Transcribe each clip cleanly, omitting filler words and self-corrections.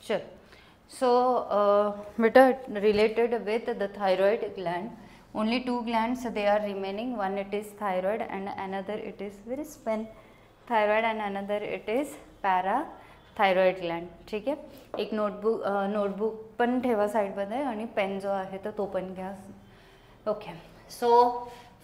चल, so beta related with the thyroid gland, only two glands they are remaining. One it is thyroid and another it is where is pen thyroid and another it is parathyroid gland. ठीक है, एक notebook पण ठेवा side मध्ये आणि pen जो आहे तो पण घ्या. Okay, so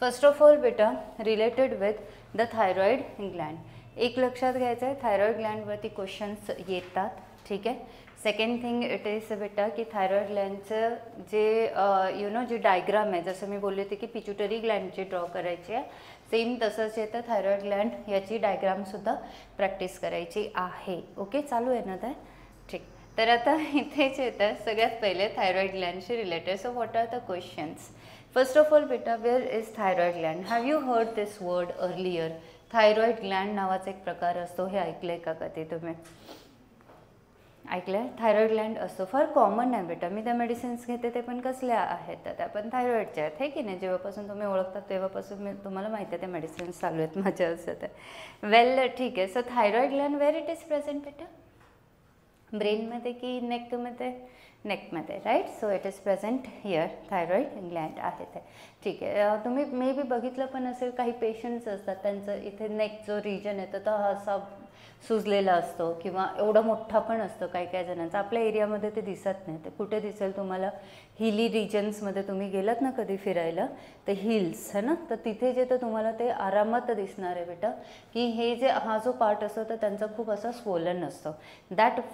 first of all बेटा related with the thyroid gland, एक लक्षात घ्यायचं आहे थायरॉइड ग्लँडवरती क्वेश्चन्स येतात. ठीक आहे. सेकंड थिंग इट इज बेटा की थायरॉइड ग्लँडचं जे जी डायग्राम आहे, जसं मी बोलले होते की पिच्युटरी ग्लँडची ड्रॉ करायची आहे, सेम तसंच येतं थायरॉइड ग्लँड याची डायग्रामसुद्धा प्रॅक्टिस करायची आहे. ओके, चालू आहे ना ते? ठीक. तर आता इथेच येतं सगळ्यात पहिले थायरॉइड ग्लँडशी related. So what are the questions? First of all बेटा, where is thyroid gland? Have you heard this word earlier? Thyroid gland नावाचा एक प्रकार असतो, हे ऐकलंय का कधी तुम्ही? ऐकलंय? थायरॉइड ग्लँड असतो, फार कॉमन आहे बेटा. मी त्या मेडिसिन्स घेते ते पण कसल्या आहेत? तर त्या पण थायरॉइडच्या आहेत, हे की नाही? जेव्हापासून तुम्ही ओळखता तेव्हापासून मी तुम्हाला माहिती आहे त्या मेडिसिन्स चालू आहेत माझ्या असं. तर वेल, ठीक आहे. So thyroid gland where it is present बेटा? ब्रेनमध्ये की नेकमध्ये? नेकमध्ये, right. So it is present here, thyroid gland आहे ते. ठीक आहे. तुम्ही मे बी बघितलं पण असेल, काही पेशंट्स असतात त्यांचं इथे नेक जो रिजन आहे तर हा असा सुजलेला असतो किंवा एवढा मोठा पण असतो काही काही जणांचा. आपल्या एरियामध्ये ते दिसत नाही. ते कुठे दिसेल तुम्हाला? हिली रिजन्समध्ये तुम्ही गेलात ना कधी फिरायला, तर हिल्स है ना, तर तिथे जे तर तुम्हाला ते आरामात दिसणार आहे बेटा की हे जे हा जो पार्ट असतो तर त्यांचा खूप असा स्वोलन असतो.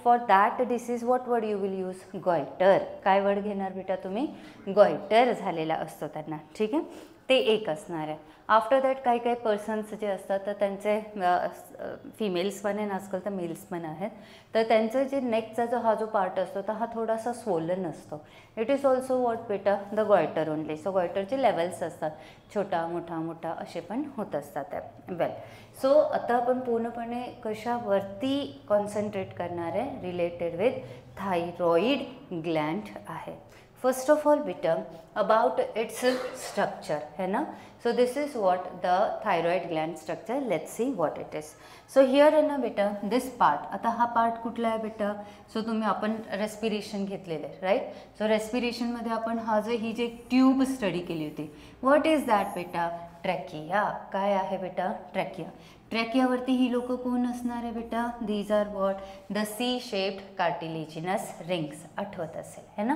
For that disease what word you will use? Goitre. काय वर्ड घेणार बेटा तुम्ही? गॉयटर झालेला असतो त्यांना. ठीक आहे, ते एक असणार आहे. आफ्टर दॅट काही काही पर्सन्स जे असतात तर त्यांचे फिमेल्स पण आहे, आजकाल तर मेल्स पण आहेत, तर त्यांचं जे नेकचा जो हा जो पार्ट असतो तर हा थोडासा स्वोलन असतो. इट इज ऑल्सो वॉट बेटा? The goiter only. सो गॉयटरचे लेवल्स असतात, छोटा मोठा मोठा असे पण होत असतात. वेल, सो आता आपण पूर्णपणे कशावरती कॉन्सन्ट्रेट करणार आहे? रिलेटेड विथ थायरॉइड ग्लँड आहे. फर्स्ट ऑफ ऑल बेटा अबाउट इट्स स्ट्रक्चर है ना. So this is what the thyroid Gland structure. Let's see what it is. So here आहे ना बेटा दिस पार्ट. आता हा पार्ट कुठला आहे बेटा? सो तुम्ही आपण रेस्पिरेशन घेतलेलं आहे, राईट. सो रेस्पिरेशनमध्ये आपण ही जी ट्यूब स्टडी केली होती, व्हॉट इज दॅट बेटा? ट्रॅकिया. काय आहे बेटा? ट्रॅकिया. ट्रॅकियावरती ही लोक कोण असणार आहे बेटा? These are what? The C shaped cartilaginous rings. आठवत असेल है ना.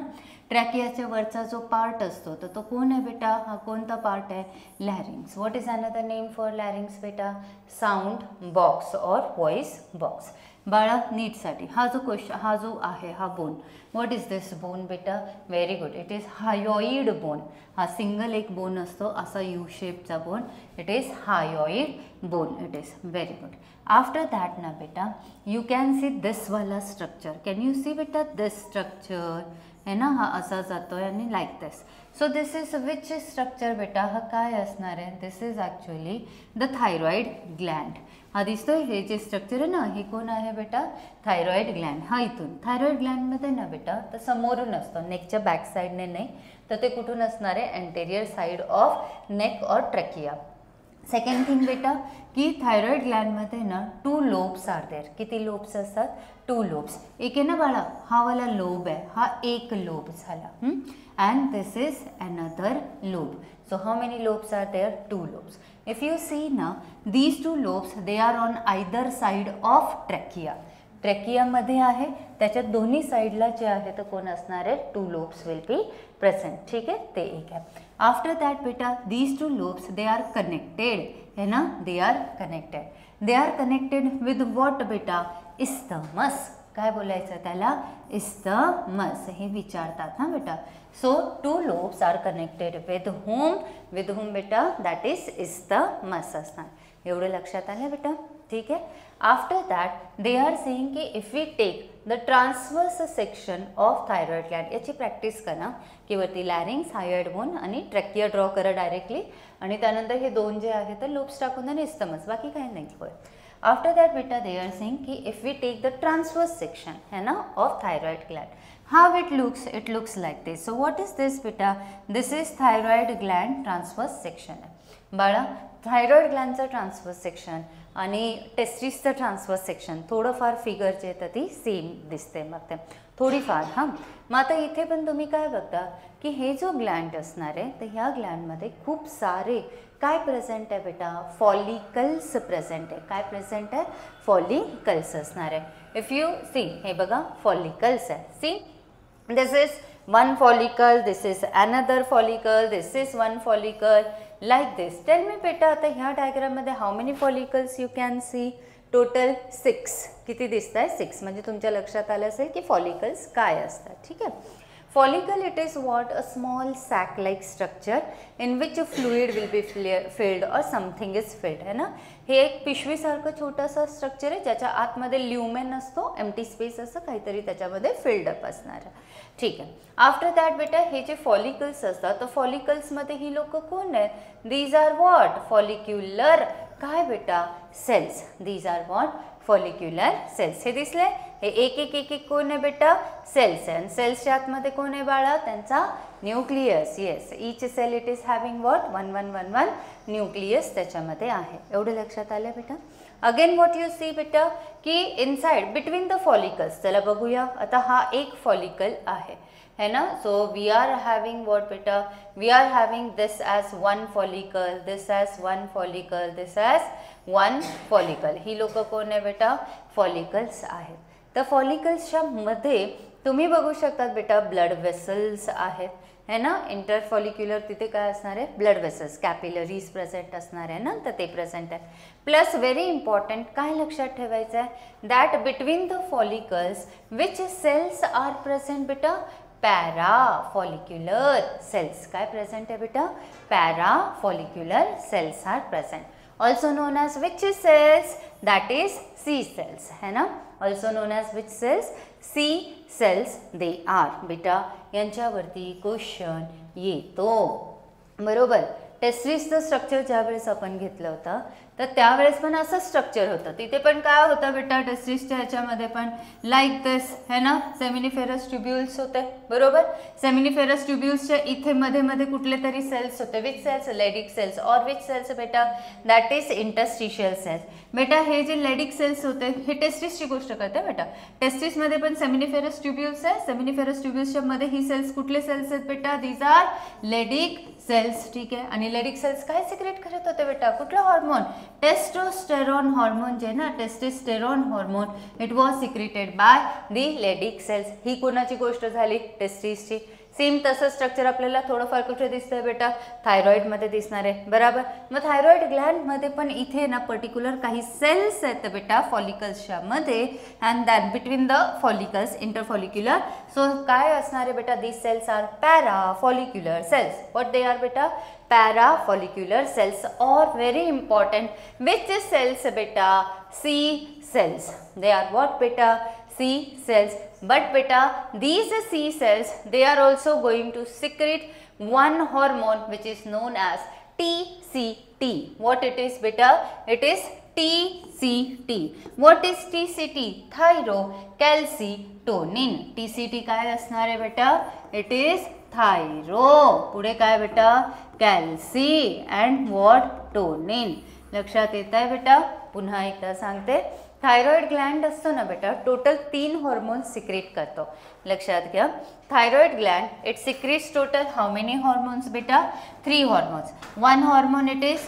ट्रॅकियाच्या वरचा जो पार्ट असतो तर तो कोण आहे बेटा? हा कोणता पार्ट आहे? Larynx. What is another name for larynx बेटा? साऊंड बॉक्स और व्हॉइस बॉक्स. बाळा नीटसाठी हा जो आहे हा bone, what is this bone बेटा? Very good, it is hyoid bone. हा सिंगल एक बोन असतो असा यू शेपचा bone, it is hyoid bone. It is very good. After that ना बेटा यू कॅन सी दिस वाला स्ट्रक्चर. कॅन यू सी बेटा दिस स्ट्रक्चर है ना? हा असा जातोय आणि like this. So this is which structure बेटा? हा काय असणार आहे? This is actually the thyroid gland. हा दिसतोय हे जे स्ट्रक्चर आहे ना, हे कोण आहे बेटा? Thyroid gland. हा इथून थायरॉइड ग्लँडमध्ये ना बेटा तर समोरून असतो, नेकच्या बॅक साईडने नाही, तर ते कुठून असणार आहे? एंटेरियर साईड ऑफ नेक और ट्रॅकिया. सेकंड थिंग बेटा की थायरॉइड ग्लँडमध्ये ना 2 लोब्स आर देअर. किती लोब्स असतात? 2 लोब्स. एक आहे ना बाळा हा वाला लोब आहे, हा एक लोब झाला. And this is another lobe. So how many lobes are there? 2 lobes. If you see ना these 2 lobes they are on either side of trachea. ट्रॅकियामध्ये आहे त्याच्या दोन्ही साईडला जे आहे तर कोण असणार आहे? 2 लोब्स विल बी प्रेझेंट. ठीक आहे, ते एक आहे. आफ्टर दॅट बेटा these 2 lobes they are connected है ना. They are connected. They are connected with what बेटा? इस्थमस. काय बोलायचं त्याला? इस्थमस. हे विचारतात हा बेटा. So 2 lobes are connected with whom बेटा? दॅट इज इस्थमस असणार. एवढं लक्षात आलं बेटा? ठीक आहे. After that they are saying की if we take the transverse section of thyroid gland, याची प्रॅक्टिस करा की वरती लॅरिंग्स, हायोइड बोन आणि ट्रॅकिया ड्रॉ करा डायरेक्टली, आणि त्यानंतर हे 2 जे आहे तर लोब्स टाकून आणि इस्थमस, बाकी काही नाही. होय. आफ्टर दॅट बेटा दे आर सेइंग की if we take the transverse section है ना of thyroid gland, how it looks like this. So what is this बेटा? This is thyroid gland transverse section. बाळा थायरॉइड ग्लॅन्डचं ट्रान्सवर्स सेक्शन आणि टेस्टिसचं transverse section थोडंफार figure जे येतं ती सेम दिसते मग ते थोडीफार. हां, मग आता इथे पण तुम्ही काय बघता की हे जो ग्लॅन्ड असणार आहे तर ह्या ग्लॅन्डमध्ये खूप सारे काय प्रेझेंट आहे बेटा, फॉलिकल्स प्रेझेंट आहे. काय प्रेझेंट आहे, फॉलिकल्स असणार आहे. इफ यू सी, हे बघा फॉलिकल्स आहे. See, this is one follicle, this is another follicle, this is one follicle, like this. Tell me beta, आता ह्या डायग्राम मध्ये how many follicles you can see? Total 6. किती दिसत आहे, 6. म्हणजे तुमच्या लक्षात आलं असेल की फॉलिकल्स काय असतात. ठीक आहे. Follicle, it is what? A small sac like structure in which a fluid will be filled or something is filled, है ना. हे एक पिशवीसारखं छोटंसं स्ट्रक्चर आहे ज्याच्या आतमध्ये ल्युमेन असतो, एम्प्टी स्पेस असं काहीतरी त्याच्यामध्ये फिल्ड अप असणार. ठीक आहे. आफ्टर दॅट बेटा हे जे फॉलिकल्स असतात तर फॉलिकल्समध्ये ही लोक कोण आहेत, दीज आर व्हॉट, फॉलिक्युलर काय बेटा, cells. These are what, follicular cells. हे दिसले, हे एक एक एक एक कोण आहे बेटा, सेल्स आहे. आणि सेल्सच्या आतमध्ये कोण आहे बाळा, त्यांचा nucleus. Yes, each cell it is having what, 1 1 1 1 nucleus त्याच्यामध्ये आहे. एवढं लक्षात आलं बेटा. अगेन व्हॉट यू सी बेटा की इनसाइड बिटवीन द फॉलिकल्स, चला बघूया. आता हा एक फॉलिकल आहे है ना. So we are having what बेटा, we are having this as 1 follicle, this as 1 follicle, this as 1 follicle. ही लोक कोण आहे बेटा, फॉलिकल्स आहेत. तर फॉलिकल्सच्या मध्ये तुम्ही बघू शकतात बेटा ब्लड वेसल्स आहेत है ना. इंटरफॉलिक्युलर तिथे काय असणार आहे, ब्लड वेसल्स, कॅपिलरीज प्रेझेंट असणार आहे ना, तर ते प्रेझेंट आहे. प्लस व्हेरी इम्पॉर्टंट काय लक्षात ठेवायचं आहे, that between the follicles which cells are present बेटा, पॅराफॉलिक्युलर सेल्स. काय प्रेझेंट आहे बेटा, parafollicular cells are present. Also known as which cells, that is C cells, है ना. Also known as which cells, C cells they are. बेटा यांच्यावरती question येतो, बरोबर. टेस्टिसचं structure ज्यावेळेस आपण घेतलं होतं तर त्यावेळेस पण असं स्ट्रक्चर होतं. तिथे पण काय होतं बेटा, टेस्टिसच्या ह्याच्यामध्ये पण लाईक दिस है ना, सेमिनिफेरस ट्युब्युल्स होते, बरोबर. सेमिनिफेरस ट्युब्युल्सच्या इथे मध्ये मध्ये कुठले तरी सेल्स होते. Which cells, Leydig cells. और विच सेल्स बेटा, दॅट इज इंटरस्टिशियल सेल्स. बेटा हे जे लेडिक सेल्स होते हे टेस्टिसची गोष्ट करते बेटा. टेस्टिसमध्ये पण सेमिनिफेरस ट्युब्युल्स आहे. सेमिनिफेरस ट्युब्युल्सच्या मध्ये ही सेल्स कुठले सेल्स आहेत बेटा, दीज आर लेडिक सेल्स. ठीक आहे. आणि लेडिक सेल्स काय सिक्रेट करत होते बेटा, कुठलं हॉर्मोन, टेस्टोस्टेरॉन हॉर्मोन जे ना, testosterone hormone, it was secreted by the Leydig cells. ही कोणाची गोष्ट झाली, टेस्टिसची. सेम तसं स्ट्रक्चर आपल्याला थोडंफार कुठे दिसतंय बेटा, थायरॉइडमध्ये दिसणार आहे, बरोबर. मग थायरॉइड ग्लॅन्डमध्ये पण इथे ना पर्टिक्युलर काही सेल्स आहेत बेटा फॉलिकल्सच्या मध्ये, and that between the follicles interfollicular. So काय असणार आहे बेटा, these cells are parafollicular cells. What they are बेटा, पॅराफॉलिक्युलर सेल्स. और व्हेरी इम्पॉर्टंट, विच सेल्स बेटा, C cells. They are what beta, C cells. But beta these C cells, they are also going to secrete one hormone which is known as TCT. What it is beta, it is TCT. What is TCT, thyrocalcitonin. TCT काय असणार आहे बेटा, it is thyro, पुढे काय बेटा, कॅल्सी and what, टोनिन. लक्षात येत आहे बेटा. पुन्हा एकदा सांगते, थायरॉइड ग्लॅन्ड असतो ना बेटा, टोटल 3 हॉर्मोन्स सिक्रेट करतो. लक्षात घ्या, thyroid gland it secretes total how many hormones बेटा, 3 hormones. One hormone it is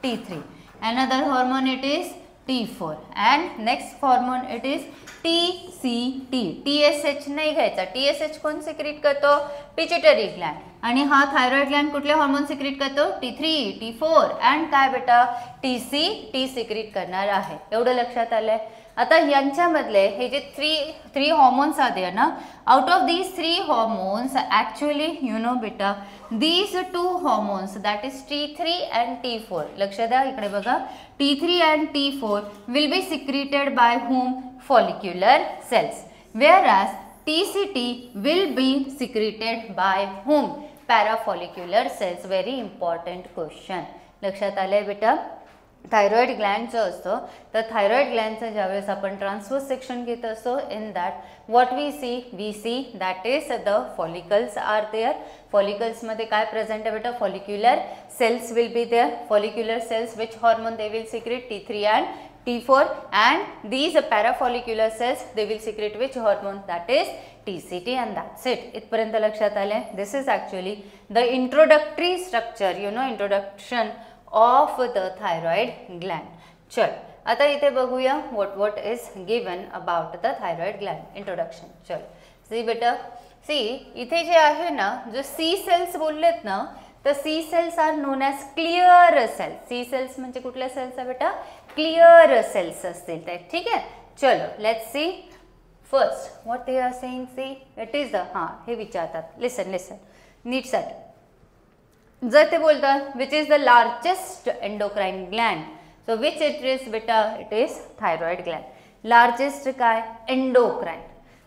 T3, another hormone it is T4 and next hormone it is TCT. TSH नाही घ्यायचा. TSH कोण सिक्रेट करतो, pituitary ग्लॅन्ड. आणि हा थायरॉइड ग्लॅन्ड कुठले हॉर्मोन सिक्रेट करतो, T3, T4 and काय बेटा, TCT सिक्रेट करणार आहे. एवढं लक्षात आलंय. आता यांच्यामधले हे जे 3 हॉर्मोन्स आहेत ना, out of these 3 hormones actually you know बेटा, these 2 hormones that is T3 and T4. लक्षात द्या, इकडे बघा, T3 and T4 will be secreted by whom, follicular cells, whereas TCT will be secreted by whom, parafollicular cells. Very important question. लक्षात आलंय बेटा. Thyroid Gland जो असतो तर थायरॉइड ग्लँडचं ज्यावेळेस आपण ट्रान्सवर्स सेक्शन घेत असतो in that what we see that is the follicles are there. फॉलिकल्समध्ये काय प्रेझेंट आहे बेटा? Follicular cells will be there. Follicular cells which hormone they will secrete? T3 and T4, and these parafollicular cells they will secrete which hormone? That is TCT, and that's it. इथपर्यंत लक्षात आले? This is actually the introductory structure, you know, introduction of the thyroid gland. चल आता इथे बघूया what is given about the thyroid gland. Introduction. चल C बेटा, C इथे जे आहे ना, जो C cells बोललेत ना, तर C cells are known as clear cells. C cells म्हणजे कुठल्या सेल्स आहे बेटा? क्लिअर सेल्स असतील ते. ठीक आहे, चलो let's see first what they are saying. See it is the हे विचारतात. लिसन नीट साठी. जर ते बोलतात which is the largest endocrine gland, so which it is बेटा? It is thyroid gland. Largest काय? एंडोक्राइन.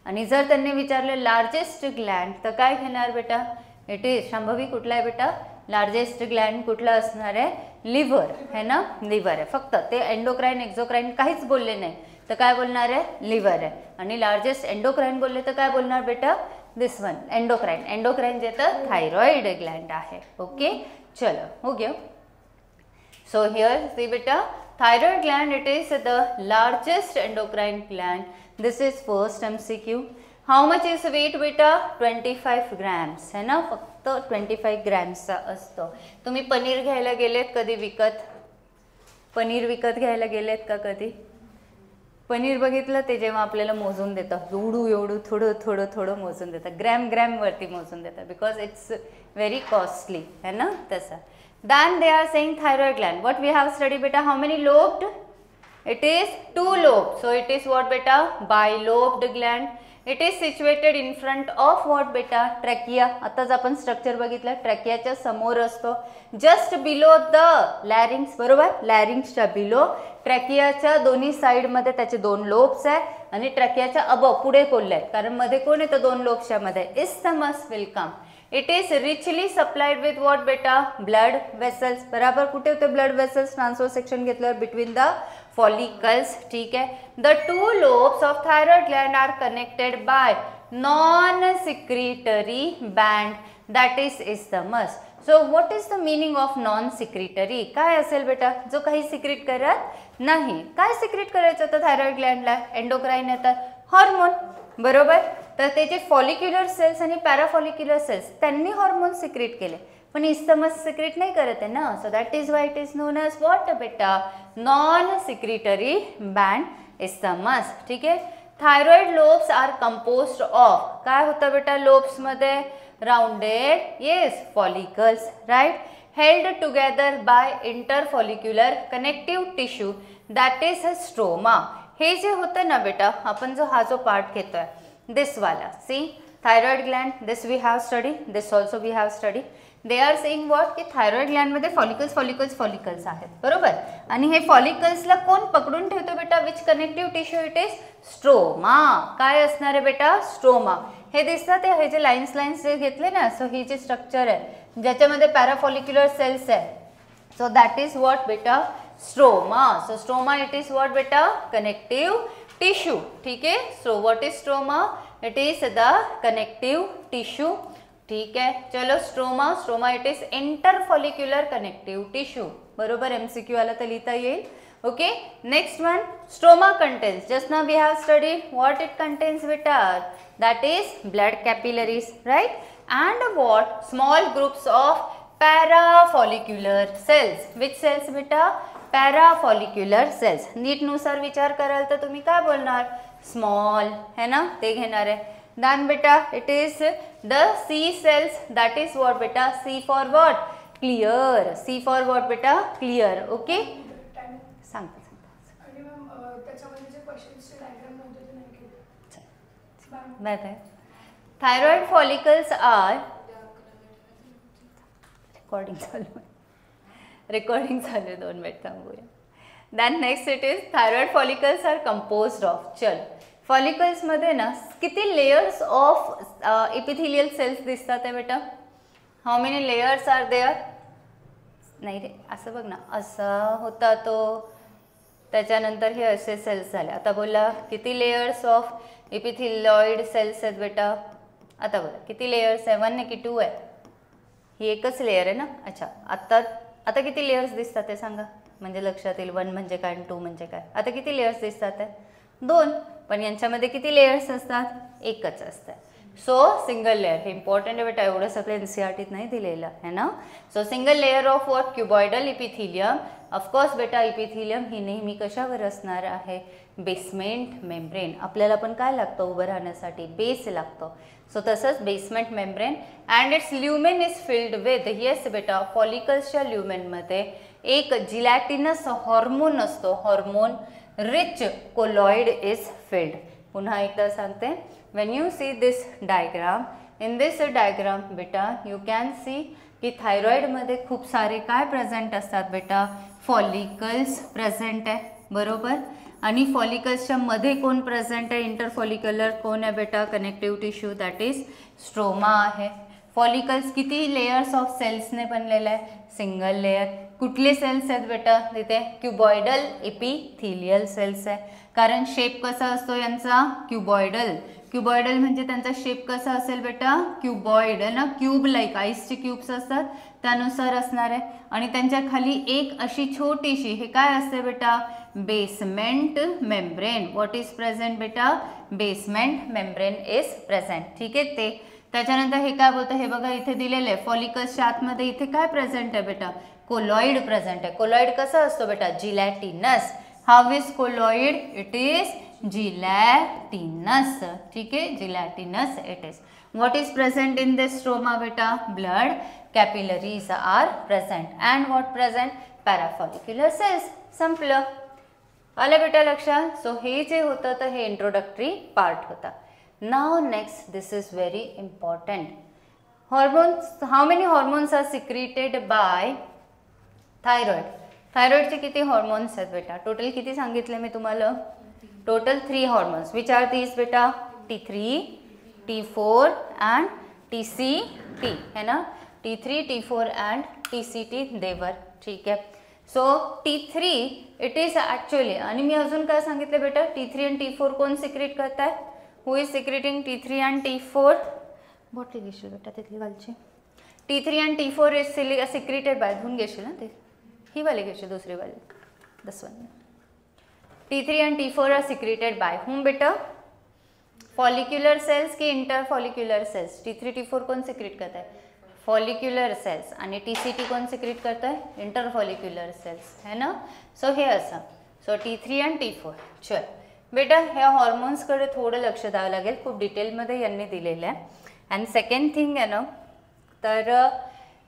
आणि जर त्यांनी विचारले लार्जेस्ट ग्लँड तर काय घेणार बेटा? इट इज शांभवी कुठला आहे बेटा? लार्जेस्ट ग्लँड कुठला असणार आहे? लिव्हर है ना, लिव्हर आहे. फक्त ते एंडोक्राइन एक्झोक्राइन काहीच बोलले नाही तर काय बोलणार आहे? लिव्हर आहे. आणि लार्जेस्ट एंडोक्राइन बोलले तर काय बोलणार बेटा? दिस वन एंडोक्राइन. एंडोक्राइन जे तर थायरॉइड ग्लँड आहे. ओके, चलो हो गया. सो हियर सी बेटा, thyroid gland it is the largest endocrine gland. This is first MCQ. How much is weight बेटा? 25 ग्रॅम्स है ना, फक्त 25 ग्रॅम्सचा असतो. तुम्ही पनीर घ्यायला गेलेत कधी विकत? पनीर विकत घ्यायला गेलेत का कधी? पनीर बघितलं ते जेव्हा आपल्याला मोजून देतं, एवढू थोडं मोजून देतं, ग्रॅम वरती मोजून देतं, बिकॉज इट्स व्हेरी कॉस्टली है ना तसं. Then they are saying thyroid gland. What we have study बेटा? How many lobed? It is 2 lobed. So it is what बेटा? Bilobed gland. It is situated in front of what बेटा? Trachea. आताच आपण structure बघितलं, ट्रॅकियाच्या समोर असतो, just below the लॅरिंग्स. बरोबर, लॅरिंग्सच्या below. ट्रॅकियाच्या दोन्ही साईडमध्ये त्याचे 2 लोब्स आहे आणि ट्रॅकियाच्या अबव पुढे कोल्हे आहेत, कारण मध्ये कोण येतं 2 लोब्सच्या मध्ये? Isthmus will come. It is richly supplied with what बेटा? Blood vessels. बराबर, कुठे होते ब्लड वेसल्स? ट्रान्सवर्स सेक्शन घेतल्यावर बिटवीन द follicles. ठीक है, the 2 lobes of thyroid gland are connected by non-secretory band, that is isthmus. So what is the meaning of non-secretory? काय असेल बेटा? जो काही सिक्रेट करत नाही. काय सिक्रेट करायचं होतं थायरॉइड ग्लँडला? एंडोक्राइन येतात, हॉर्मोन. बरोबर, तर त्याचे फॉलिक्युलर सेल्स आणि पॅराफॉलिक्युलर सेल्स त्यांनी हॉर्मोन सिक्रेट केले, पण इस्थमस सिक्रेट नाही करत आहे ना. So that is why it is known as what बेटा? Non secretory band isthmus. ठीक आहे. Thyroid lobes are composed of, काय होतं बेटा लोब्स मध्ये? Rounded, yes, follicles, right, held together by interfollicular connective tissue, that is stroma. हे जे होतं ना बेटा, आपण जो हा जो पार्ट घेतोय दिस वाला, see thyroid gland, this we have study, this also we have study. They are saying what की थायरॉइड ग्लँडमध्ये फॉलिकल्स आहेत. बरोबर, आणि हे फॉलिकल्सला कोण पकडून ठेवतो बेटा? Which connective tissue? It is stroma. काय असणार आहे बेटा? स्ट्रोमा. हे दिसतात हे जे लाईन्स जे घेतले ना, सो ही जी स्ट्रक्चर आहे ज्याच्यामध्ये पॅराफॉलिक्युलर सेल्स आहे, सो दॅट इज व्हॉट बेटा? Stroma. So stroma it is what बेटा? Connective tissue. ठीक आहे. So what is stroma? It is the connective tissue. ठीक है, चलो stroma it is interfollicular connective tissue. बरोबर, MCQ आला तर लिहिता येईल. Okay, next one, stroma contains, just now we have studied what it contains बेटा? That is blood capillaries, right, and what? Small groups of parafollicular cells. Which cells बेटा? Parafollicular cells. नीट नुसार विचार कराल तर तुम्ही काय बोलणार? स्मॉल है ना, ते घेणार आहे. Then beta it is the C cells, that is what beta? C for what? Clear. C for what beta? Clear. Okay. सांगता. आणि मॅम त्याच्यामध्ये जे क्वेश्चन्सचे डायग्राम नव्हते ते नाही केले. माहित आहे. थायरॉइड फॉलिकल्स आर रेकॉर्डिंग चालू 2 मिनिट थांबूया. Then next it is thyroid follicles are composed of. चल, फॉलिकल्स मध्ये ना किती लेयर्स ऑफ एपिथेलियल सेल्स दिसतात आहे बेटा? How many layers are there? नाही रे, असं बघ ना, असा होता तो, त्याच्यानंतर हे असे सेल्स झाले. आता बोला किती लेयर्स ऑफ इपिथिलॉइड सेल्स आहेत बेटा? आता बोला किती लेयर्स आहे? 1 की 2 आहे? ही एकच लेयर आहे ना. अच्छा, आता किती लेयर्स दिसतात ते सांगा, म्हणजे लक्षात येईल 1 म्हणजे काय आणि 2 म्हणजे काय. आता किती लेयर्स दिसतात आहे? 2. पण यांच्यामध्ये किती लेयर्स असतात? एकच असतात. सो सिंगल लेयर, हे इम्पॉर्टंट आहे बेटा, एवढं सगळं NCERTत नाही दिलेलं आहे ना. So single layer of what? Cuboidal epithelium. Of course बेटा इपिथिलियम ही नेहमी कशावर असणार आहे? Basement membrane. आपल्याला पण काय लागतं उभं राहण्यासाठी? बेस लागतो. सो तसंच basement membrane and its lumen is filled with, yes बेटा, फॉलिकल्सच्या ल्युमेनमध्ये एक जिलॅटिनस हॉर्मोन असतो, hormone rich colloid is filled. पुन्हा एकदा सांगते, when you see this diagram, in this diagram बेटा you can see की थायरॉइडमध्ये खूप सारे काय प्रेझेंट असतात बेटा? फॉलिकल्स प्रेझेंट आहे, बरोबर. आणि फॉलिकल्सच्या मध्ये कोण प्रेझेंट आहे? इंटरफॉलिक्युलर कोण आहे बेटा? Connective tissue, that is stroma आहे. फॉलिकल्स किती लेयर्स ऑफ सेल्सने बनलेलं आहे? Single layer. कुठले सेल्स आहेत बेटा तिथे? क्युबॉइडल इपिथिलियल सेल्स आहे. कारण शेप कसा असतो यांचा? क्युबॉइडल. क्युबॉइडल म्हणजे त्यांचा शेप कसा असेल बेटा? क्युबॉइड आहे ना, क्यूब लाईक, आईसचे क्यूब्स असतात त्यानुसार असणार आहे. आणि त्यांच्या खाली एक अशी छोटीशी, हे काय असते बेटा? Basement membrane. What is present बेटा? Basement membrane is present. ठीक आहे ते. त्याच्यानंतर हे काय बोलतं? हे बघा इथे दिलेलं आहे, फॉलिकल्सच्या आतमध्ये इथे काय प्रेझेंट आहे बेटा? कोलॉइड प्रेझेंट आहे. कोलॉइड कसा असतो बेटा? Gelatinous. How is colloid? It is gelatinous. ठीक है, gelatinous it is. What is present in this stroma beta? Blood capillaries are present. And what present? Parafollicular cells. संपलं. आलं बेटा लक्षात. सो हे जे होतं तर हे इंट्रोडक्टरी पार्ट होता. Now next, this is very important. Hormones. How many hormones are secreted by thyroid? थायरॉइडचे किती हॉर्मोन्स आहेत बेटा? टोटल किती सांगितले मी तुम्हाला? Total 3 hormones. Which are these बेटा? T3, T4 and TCT है ना. T3, T4 and TCT देवर. ठीक है. So T3 it is actually, आणि मी अजून काय सांगितलं बेटा? T3 आणि T4 कोण सिक्रेट करत आहे? Who is secreting T3 and T4? Bottle घेशील बेटा तिथली वालची. T3 and T4 is secreted by, धुवून घेशील ना ते, ही वाली घेशील, दुसरी वाली, this one. T3 and T4 are secreted by whom बेटा? फॉलिक्युलर सेल्स की इंटरफॉलिक्युलर सेल्स? T3 T4 कौन सिक्रेट करता है? Follicular cells. आणि TCT कौन सिक्रेट करता है? इंटरफॉलिक्युलर सेल्स है ना. सो हे असं. So T3 and T4. चल बेटा, ह्या हॉर्मोन्सकडे थोडं लक्ष द्यावं लागेल, खूप डिटेलमध्ये यांनी दिलेलं आहे. अँड सेकंड थिंग आहे ना, तर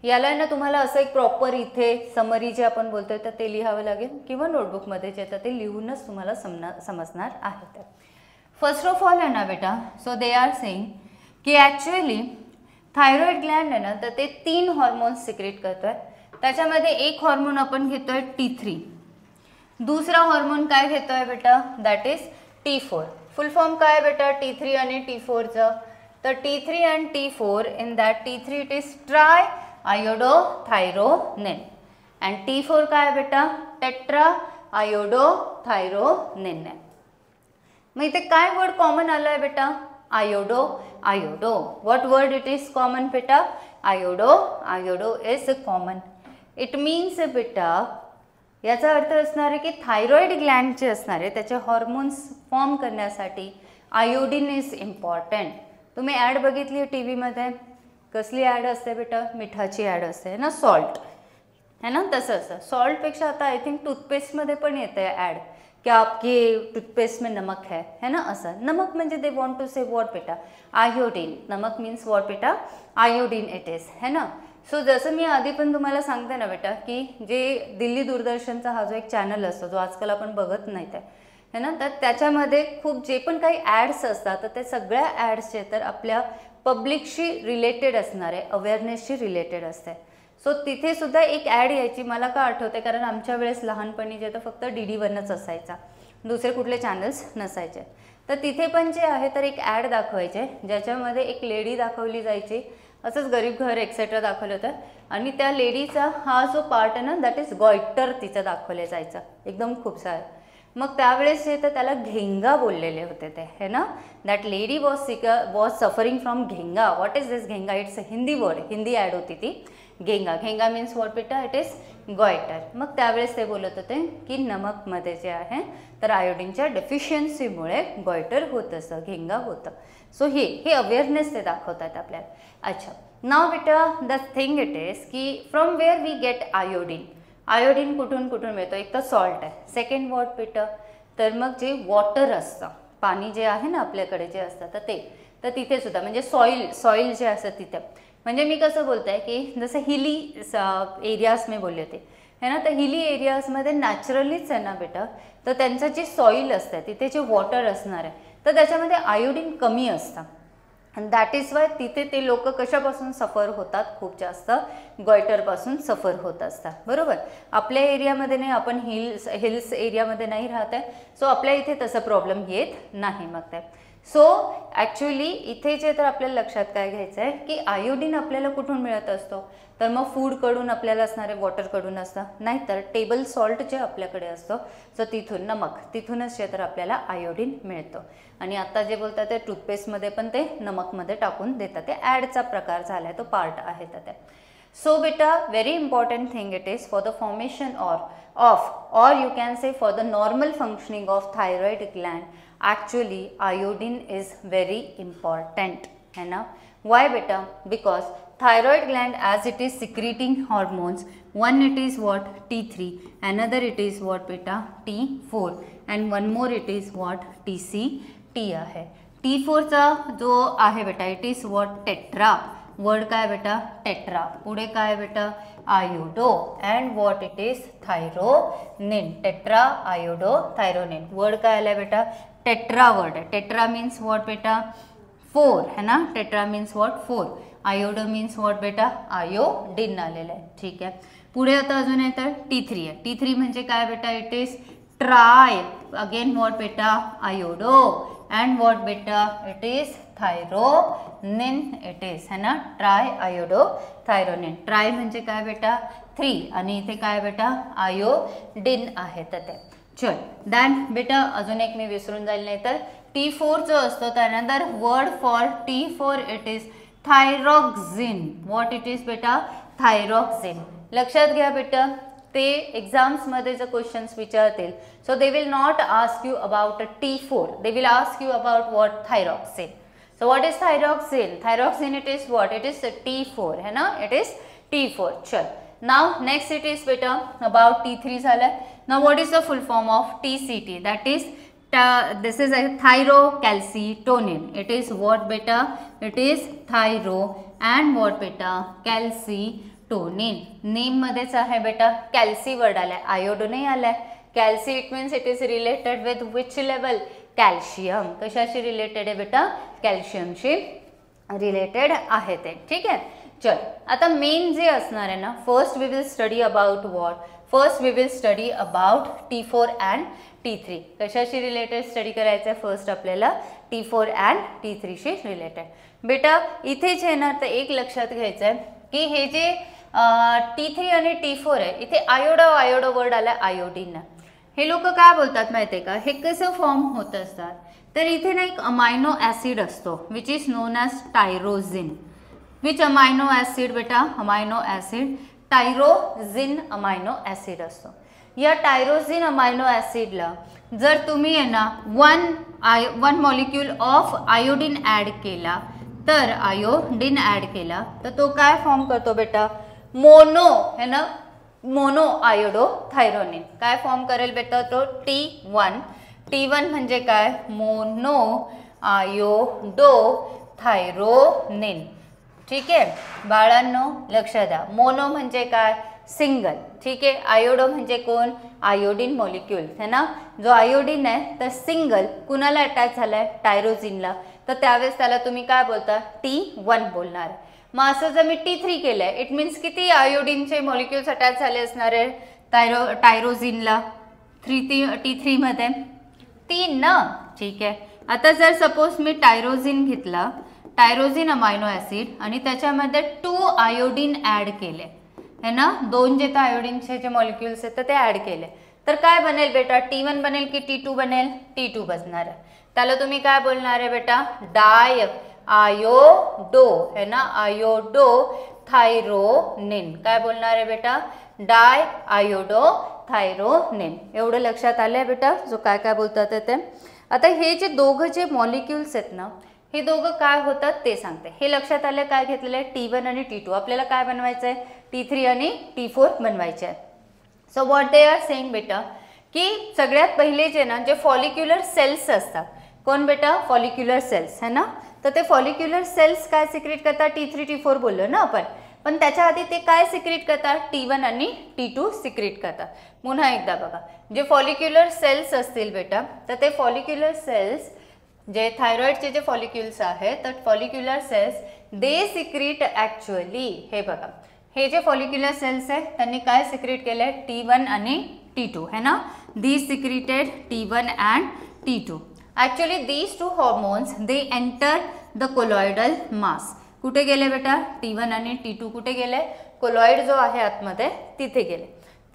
याला ना तुम्हाला असं एक प्रॉपर इथे समरी जे आपण बोलतोय तर ते लिहावं लागेल, किंवा नोटबुकमध्ये जे येतं ते लिहूनच तुम्हाला समजणार आहे. तर फर्स्ट ऑफ ऑल आहे ना बेटा, सो दे आर सेइंग की ॲक्च्युअली थायरॉइड ग्लँड आहे ना, तर ते 3 हॉर्मोन्स सिक्रेट करतोय. त्याच्यामध्ये एक हॉर्मोन आपण घेतोय T3, दुसरा हॉर्मोन काय घेतोय बेटा? That is T4. Full form काय बेटा T3 आणि T4चं? तर T3 and T4, in that T3 it is triiodothyronine and T4 काय आहे बेटा? टेट्राआयोडोथायरोनिन आहे. मग इथे काय वर्ड कॉमन आला आहे बेटा? Iodo. What word it is common बेटा? Iodo is common. It means बेटा, याचा अर्थ असणार आहे की थायरॉइड ग्लँड जे असणार आहे त्याचे हॉर्मोन्स फॉर्म करण्यासाठी आयोडीन इज इम्पॉर्टंट. तुम्ही ॲड बघितली आहे टी व्हीमध्ये? कसली ॲड असते बेटा? मिठाची ॲड असते ना, सॉल्ट है ना. तसं असं सॉल्टपेक्षा आता आय थिंक टूथपेस्टमध्ये पण येते ॲड की आपकी टूथपेस्ट में नमक है ना. असं नमक म्हणजे they want to say what बेटा? आयोडीन. नमक मीन्स वॉट बेटा? आयोडीन इट इज है ना. सो जसं मी आधी पण तुम्हाला सांगते ना बेटा की जे दिल्ली दूरदर्शनचा हा जो एक चॅनल असतो जो आजकाल आपण बघत नाही है ना, तर त्याच्यामध्ये खूप जे पण काही ॲड्स असतात तर ते सगळ्या ॲड्स जे तर आपल्या पब्लिकशी रिलेटेड असणार आहे, अवेअरनेसशी रिलेटेड असते. सो तिथे सुद्धा एक ॲड यायची, मला का आठवते कारण आमच्या वेळेस लहानपणी जे तर फक्त DD1च असायचा, दुसरे कुठले चॅनल्स नसायचे. तर तिथे पण जे आहे तर एक ॲड दाखवायचे ज्याच्यामध्ये एक लेडी दाखवली जायची असंच गरीब घर एक्सेट्रा दाखवलं होतं. आणि त्या लेडीचा हा जो पार्ट आहे ना दॅट इज गॉयटर तिचं दाखवले जायचं एकदम खूप सारं. मग त्यावेळेस जे तर त्याला घेंगा बोललेले होते ते है ना. That lady was suffering from ghenga. What is this ghenga? It's a Hindi word, Hindi add होती ती. घेंगा, घेंगा मीन्स व्हॉट बेटा? It is goitre. मग त्यावेळेस ते बोलत होते की नमकमध्ये जे आहे तर आयोडीनच्या डेफिशियन्सीमुळे गॉयटर होत असतं, घेंगा होतं. सो हे अवेअरनेस ते दाखवतात आपल्याला. अच्छा, नाव बेटा द थिंग इट इज की from where we get iodine. Iodine कुठून कुठून मिळतो? एक तर सॉल्ट आहे, सेकंड वॉट बेटा तर मग जे वॉटर असतं, पाणी जे आहे ना आपल्याकडे जे असतं तर तिथे सुद्धा म्हणजे सॉईल जे असतं तिथे. म्हणजे मी कसं बोलते की जसं हिली एरियाज मी बोलले होते है ना, तर हिली एरियाजमध्ये नॅचरलीच आहे ना बेटा, तर त्यांचं जे सॉईल असतं तिथे जे वॉटर असणार आहे तर त्याच्यामध्ये आयोडीन कमी असतं. आणि दॅट इज वाय तिथे ते लोक कशापासून सफर होतात? खूप जास्त गॉयटरपासून सफर होत असतात. बरोबर. आपल्या एरियामध्ये नाही, आपण हिल्स एरियामध्ये नाही राहत आहे, सो आपल्या इथे तसं प्रॉब्लेम येत नाही. मग ते सो ॲक्च्युली इथे जे तर आपल्याला लक्षात काय घ्यायचं आहे की आयोडीन आपल्याला कुठून मिळत असतो? तर मग फूडकडून आपल्याला असणारे वॉटरकडून असतं, नाहीतर टेबल सॉल्ट जे आपल्याकडे असतो सो तिथून नमक, तिथूनच जे तर आपल्याला आयोडीन मिळतं. आणि आता जे बोलतात ते टूथपेस्टमध्ये पण ते नमकमध्ये टाकून देतात, ते ॲडचा प्रकार झाला आहे, तो पार्ट आहे त्यात. सो बेटा very important thing it is for the formation or you can say for the normal functioning of thyroid gland. Actually iodine is very important है ना. Why beta? Because thyroid gland as it is secreting hormones, one it is what? T3, another it is what beta? T4, and one more it is what? TCT आहे. T4 चा जो आहे बेटा it is what? Tetra. Word काय बेटा? Tetra. पुढे काय बेटा? Iodo. And what it is? Thyronine. Tetra iodo thyronine. Word काय आलाय बेटा? टेट्रा वर्ड आहे. टेट्रा मीन्स व्हॉट बेटा? 4 है ना. Tetra means what? 4. Iodo means what बेटा? आयोडीन आलेलं आहे. ठीक आहे. पुढे आता अजून आहे तर T3 आहे. T3 म्हणजे काय बेटा? It is tri. Again what बेटा? आयोडो. अँड व्हॉट बेटा? It is thyronine. It is है ना. Try iodo thyronine. ट्राय म्हणजे काय बेटा? 3 आणि इथे काय बेटा? आयोडीन आहे तर ते. चल दॅन बेटा अजून एक मी विसरून जाईल नाही तर T4 जो असतो त्यानंतर word for T4 it is thyroxine. What it is बेटा? थायरॉक्सिन. लक्षात घ्या बेटा ते एक्झाम्समध्ये जर क्वेश्चन्स विचारतील so they will not ask you about T4, they will ask you about what? Thyroxine. So what is thyroxine? Thyroxine it is what? It is T4 है ना. It is T4. चल now next it is बेटा about T3 झाला. Now what is the full form of TCT? That is this is a thyrocalcitonin. It is what beta? It is thyro and what beta? Calcitonin. Name मध्येच आहे बेटा calci word आलाय, iodo नाही आलाय. Calci it means it is related with which level? Calcium. कशाशी related आहे बेटा? कॅल्शियमशी related आहे ते. ठीक आहे. चल आता मेन जे असणार आहे ना, first we will study about what? First we will study about T4 and T3. कशाशी रिलेटेड स्टडी करायचं आहे? फर्स्ट आपल्याला T4 and T3 she related. बेटा इथे जे येणार तर एक लक्षात घ्यायचं आहे की हे जे T3 आणि T4 आहे इथे आयोडो वर्ड आला आयोडीन. हे लोक काय बोलतात माहिती आहे का? हे कसं फॉर्म होत असतात तर इथे ना एक अमायनो ॲसिड असतो which is known as tyrosine. Which amino acid बेटा? Amino acid tyrosine amino acid असतो. या टायरोझिन अमायनो ॲसिडला जर तुम्ही आहे ना one molecule of iodine add केला तर आयोडीन ॲड केला तर तो काय फॉर्म करतो बेटा? मोनो है ना. Mono iodo thyronine. काय फॉर्म करेल बेटा? तो T1. T1 म्हणजे काय? Mono iodo thyronine. ठीक आहे बाळांनो लक्ष द्या. मोनो म्हणजे काय? सिंगल. ठीक आहे. आयोडो म्हणजे कोण? आयोडीन मॉलिक्यूल है ना. जो आयोडीन आहे तर सिंगल कुणाला अटॅच झालाय? टायरोझिनला. तर त्यावेळेस त्याला तुम्ही काय बोलता? T1 बोलणार. मग असं जर मी T3 केलंय इट मीन्स किती आयोडीनचे मॉलिक्युल्स अटॅच झाले असणार आहे टायरोझिनला? T3 मध्ये 3 ना. ठीक आहे. आता जर सपोज मी टायरोझिन घेतला, टायरोसिन अमायनो ॲसिड आणि त्याच्यामध्ये 2 आयोडीन ॲड केले है ना, 2 जे आयोडीनचे जे मॉलिक्युल्स आहेत ते ॲड केले, तर काय बनेल बेटा, T1 बनेल की T2 बनेल, T2 बसणार आहे. त्याला तुम्ही काय बोलणार आहे बेटा, डाय आयोडो है ना, आयोडो थायरोनिन. काय बोलणार आहे बेटा, डाय आयोडो थायरोनिन. एवढं लक्षात आलंय बेटा, जो काय काय बोलतात ते. आता हे जे दोघं जे मॉलिक्युल्स आहेत ना, हे दोघं काय होतात ते सांगते. हे लक्षात आलं काय घेतलेलं आहे, T1 आणि T2. आपल्याला काय बनवायचं आहे, T3 आणि T4 बनवायचे आहे. So what they are saying बेटा, की सगळ्यात पहिले जे ना जे फॉलिक्युलर सेल्स असतात, कोण बेटा, फॉलिक्युलर सेल्स है ना, तर ते फॉलिक्युलर सेल्स काय सिक्रेट करतात, T3 T4 बोललो ना आपण, पण त्याच्या आधी ते काय सिक्रेट करतात, T1 आणि T2 सिक्रेट करतात. पुन्हा एकदा बघा, जे फॉलिक्युलर सेल्स असतील बेटा, तर ते फॉलिक्युलर सेल्स जे थायरॉइडचे जे फॉलिक्युल्स आहेत, तर follicular cells they secrete actually, हे बघा, हे जे फॉलिक्युलर सेल्स आहेत त्यांनी काय सिक्रेट केलं आहे, T1 आणि T2 है ना, these secreted T1 and T2. Actually these two hormones they enter the colloidal mass. कुठे गेले बेटा, T1 आणि T2 कुठे गेले, कोलॉइड जो आहे आतमध्ये तिथे गेले.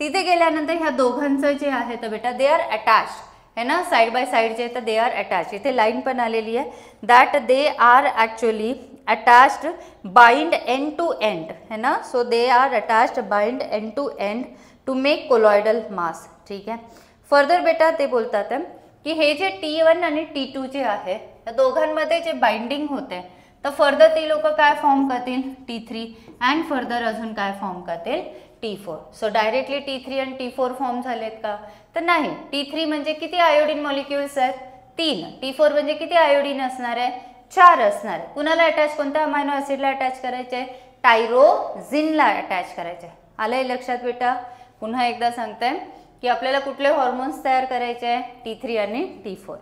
तिथे गेल्यानंतर ह्या दोघांचं जे आहे तर बेटा दे आर अटॅच्ड है ना, साइड बाय साइड जे तर दे आर अटॅच. इथे लाईन पण आलेली आहे, that they are actually attached bind end to end है ना, so they are attached bind end to end to make colloidal mass. ठीक आहे. फर्दर बेटा ते बोलतात की हे जे T1 आणि T2 जे आहे या दोघांमध्ये जे बाइंडिंग होते, तर फर्दर ती लोक काय फॉर्म करतील, T3 अँड फर्दर अजून काय फॉर्म करतील, T4. सो डायरेक्टली T3 आणि T4 फॉर्म झालेत का, तर नाही. T3 म्हणजे किती आयोडीन मॉलिक्युल्स आहेत, 3. T4 म्हणजे किती आयोडीन असणार आहे, 4 असणार आहे. कुणाला अटॅच, कोणत्या अमायनो ॲसिडला अटॅच करायचे, टायरोझिनला अटॅच करायचे. आलंय लक्षात बेटा. पुन्हा एकदा सांगते की आपल्याला कुठले हॉर्मोन्स तयार करायचे आहे, T3 आणि T4.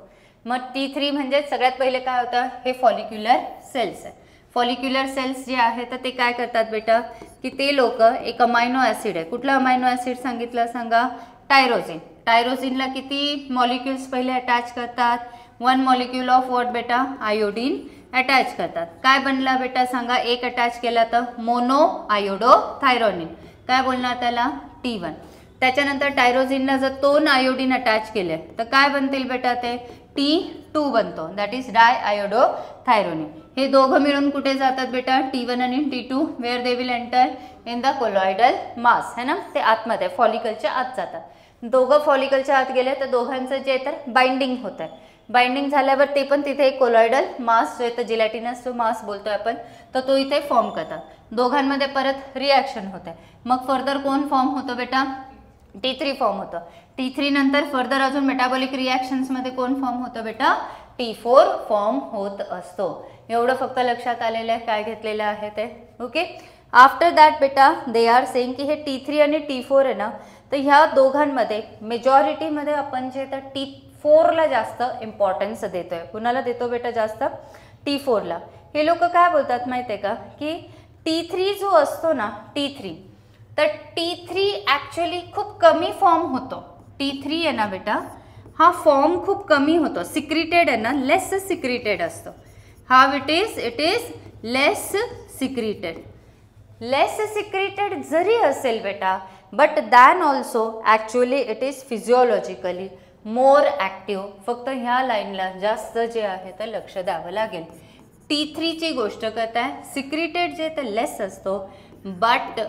मग T3 म्हणजे सगळ्यात पहिले काय होतं, हे फॉलिक्युलर सेल्स आहे. फॉलिक्युलर सेल्स जे आहे तर ते काय करतात बेटा, की ते लोक एक अमायनो ॲसिड आहे, कुठलं अमायनो ॲसिड सांगितलं सांगा, टायरोझिन. टायरोझिनला किती मॉलिक्युल्स पहिले अटॅच करतात, 1 मॉलिक्यूल ऑफ व्हॉट बेटा, आयोडीन अटॅच करतात. काय बनला बेटा सांगा, एक अटॅच केला तर मोनो आयोडो थायरोनिन. काय बोलणार त्याला, T1. त्याच्यानंतर टायरोझिनला जर 2 आयोडीन अटॅच केले तर काय बनतील बेटा, ते T2 बनतो, that is di iodo thyronine. हे दोघं मिळून कुठे जातात बेटा, T1 आणि T2, where they will enter in the colloidal mass है ना, ते आतमध्ये फॉलिकलच्या आत जातात. दोघं फॉलिकलच्या आत गेले तर दोघांचं जे तर बाइंडिंग होत आहे. बाइंडिंग झाल्यावर ते पण तिथे एक कोलॉइडल मास जो आहे तर जिलॅटिनस जो मास बोलतोय आपण, तर तो इथे फॉर्म करतात. दोघांमध्ये परत रिॲक्शन होते. मग फर्दर कोण फॉर्म होतो बेटा, T3 फॉर्म होतं. T3 नंतर फर्दर अजून मेटाबॉलिक रिॲक्शन्समध्ये कोण फॉर्म होतं बेटा, T4 फॉर्म होत असतो. एवढं फक्त लक्षात आलेलं आहे, काय घेतलेलं आहे ते. ओके. आफ्टर दॅट बेटा दे आर सेइंग की हे T3 आणि T4 आहे ना, तर ह्या दोघांमध्ये मेजॉरिटीमध्ये आपण जे तर T4ला जास्त इम्पॉर्टन्स देतोय. कुणाला देतो बेटा जास्त, T4ला. हे लोक काय बोलतात माहिती आहे का, की T3 जो असतो ना, T3, तर T3 ॲक्च्युअली खूप कमी फॉर्म होतो. T3 आहे ना बेटा, हा फॉर्म खूप कमी होतो. सिक्रिटेड आहे ना, लेस सिक्रिटेड असतो. How it is less secreted. Less secreted जरी असेल बेटा, but then also actually it is physiologically more active. फक्त ह्या लाईनला जास्त जे आहे तर लक्ष द्यावं लागेल. T3ची गोष्ट करताय, सिक्रिटेड जे तर लेस असतो, बट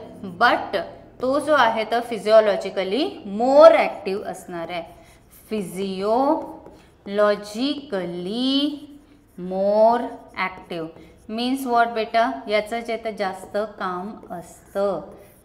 तो जो आहे तर फिजिओलॉजिकली मोर ॲक्टिव्ह असणार आहे. फिजिओलॉजिकली मोर ॲक्टिव्ह मीन्स वॉट बेटा, याचं जे तर जास्त काम असतं.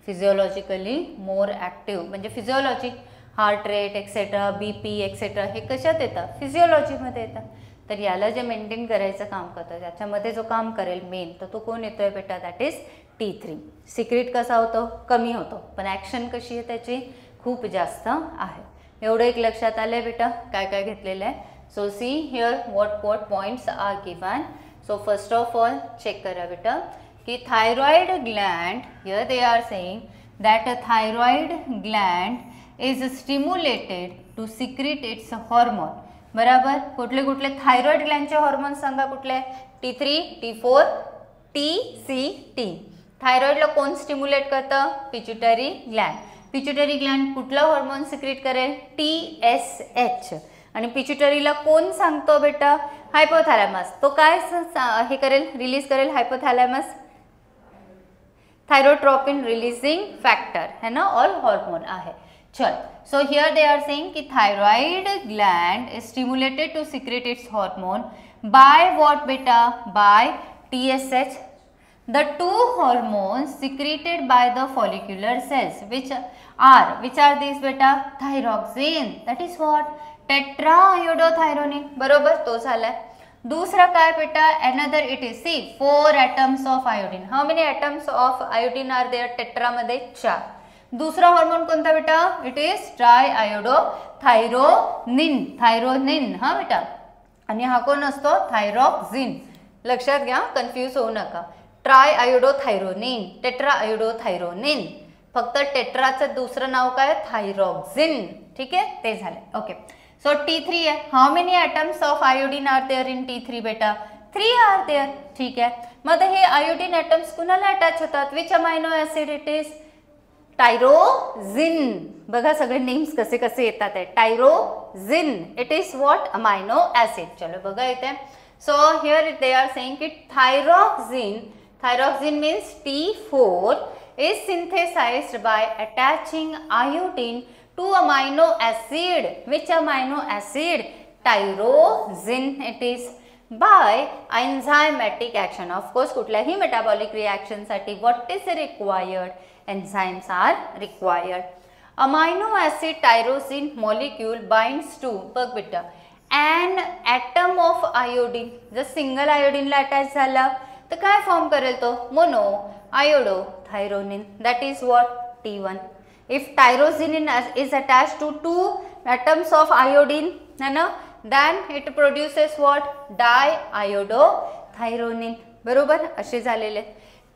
फिजिओलॉजिकली मोर ॲक्टिव्ह म्हणजे physiology, heart rate etcetera, BP etcetera हे कशात येतं, फिजिओलॉजीमध्ये येतं. तर याला जे मेंटेन करायचं काम करतं, त्याच्यामध्ये जो काम करेल मेन, तर तो कोण येतोय बेटा, दॅट इज T3. सिक्रेट कसा होतो, कमी होतो, पण ॲक्शन कशी आहे त्याची, खूप जास्त आहे. एवढं एक लक्षात आलंय बेटा, काय काय घेतलेलं आहे. So see here what points are given. So first of all check करा बेटा की thyroid gland, here they are saying that a thyroid gland is stimulated to secrete its hormone. बराबर. कुठले कुठले थायरॉइड ग्लँडचे हॉर्मोन्स सांगा, कुठले, T3, T4, TCT. थायरॉइडला कोण stimulate करतं? पिट्युटरी ग्लॅन्ड. पिट्युटरी ग्लॅन्ड कुठला हॉर्मोन सिक्रेट करेल? TSH. आणि पिट्युटरीला कोण सांगतो बेटा? हायपोथॅलॅमस. तो काय हे करेल? रिलीज करेल हायपोथॅलॅमस? थायरोट्रोपिन रिलीजिंग फॅक्टर है ना, और हॉर्मोन आहे. चल, so here they are saying कि thyroid gland is stimulated to secrete its hormone by what beta? By TSH. The two hormones secreted by the follicular cells which are these beta? Thyroxine. That is what? Tetraiodothyronine. बरोबर, तो झालाय. दूसरा काय बेटा? Another it is, see, 4 atoms of iodine. How many atoms of iodine are there? Tetra मध्ये 4. दूसरा hormone कोणता बेटा? It is ट्रायआयोडोथायरोनिन. थायरोनिन हा बेटा. आणि हा कोण असतो? थायरॉक्सिन. लक्षात घ्या, कन्फ्यूज होऊ नका. ट्रायआयोडोथायरोनिन, टेट्राआयोडोथायरोनिन. फक्त टेट्राचं दुसरं नाव काय? थायरॉक्सिन. ठीक आहे, ते झाले. ओके, सो T3 आहे. How many atoms of iodine are there in T3 बेटा? 3 आर देअर. ठीक आहे, मग हे आयोडीन ॲटम्स कुणाला अटॅच होतात? Which amino acid it is? Tyrosine. बघा सगळे नेम्स कसे कसे येतात आहे. Tyrosine, it is what? Amino acid. चलो बघा इथे. So here they are saying की thyroxine means T4 is synthesized by attaching iodine to amino acid. Which amino acid? Tyrosine it is. By enzymatic action. Of course, कुठल्याही metabolic reaction साठी what is required? Enzymes are required. Amino acid tyrosine molecule binds to, बघ बेटा, an atom of iodine. जर single iodine ला attach झाला तर काय form करेल तो? Mono iodothyronine. That is what? T1. If tyrosine is attached to 2 atoms of iodine, है ना, then it produces what? Diiodothyronine. बरोबर, असे झालेले.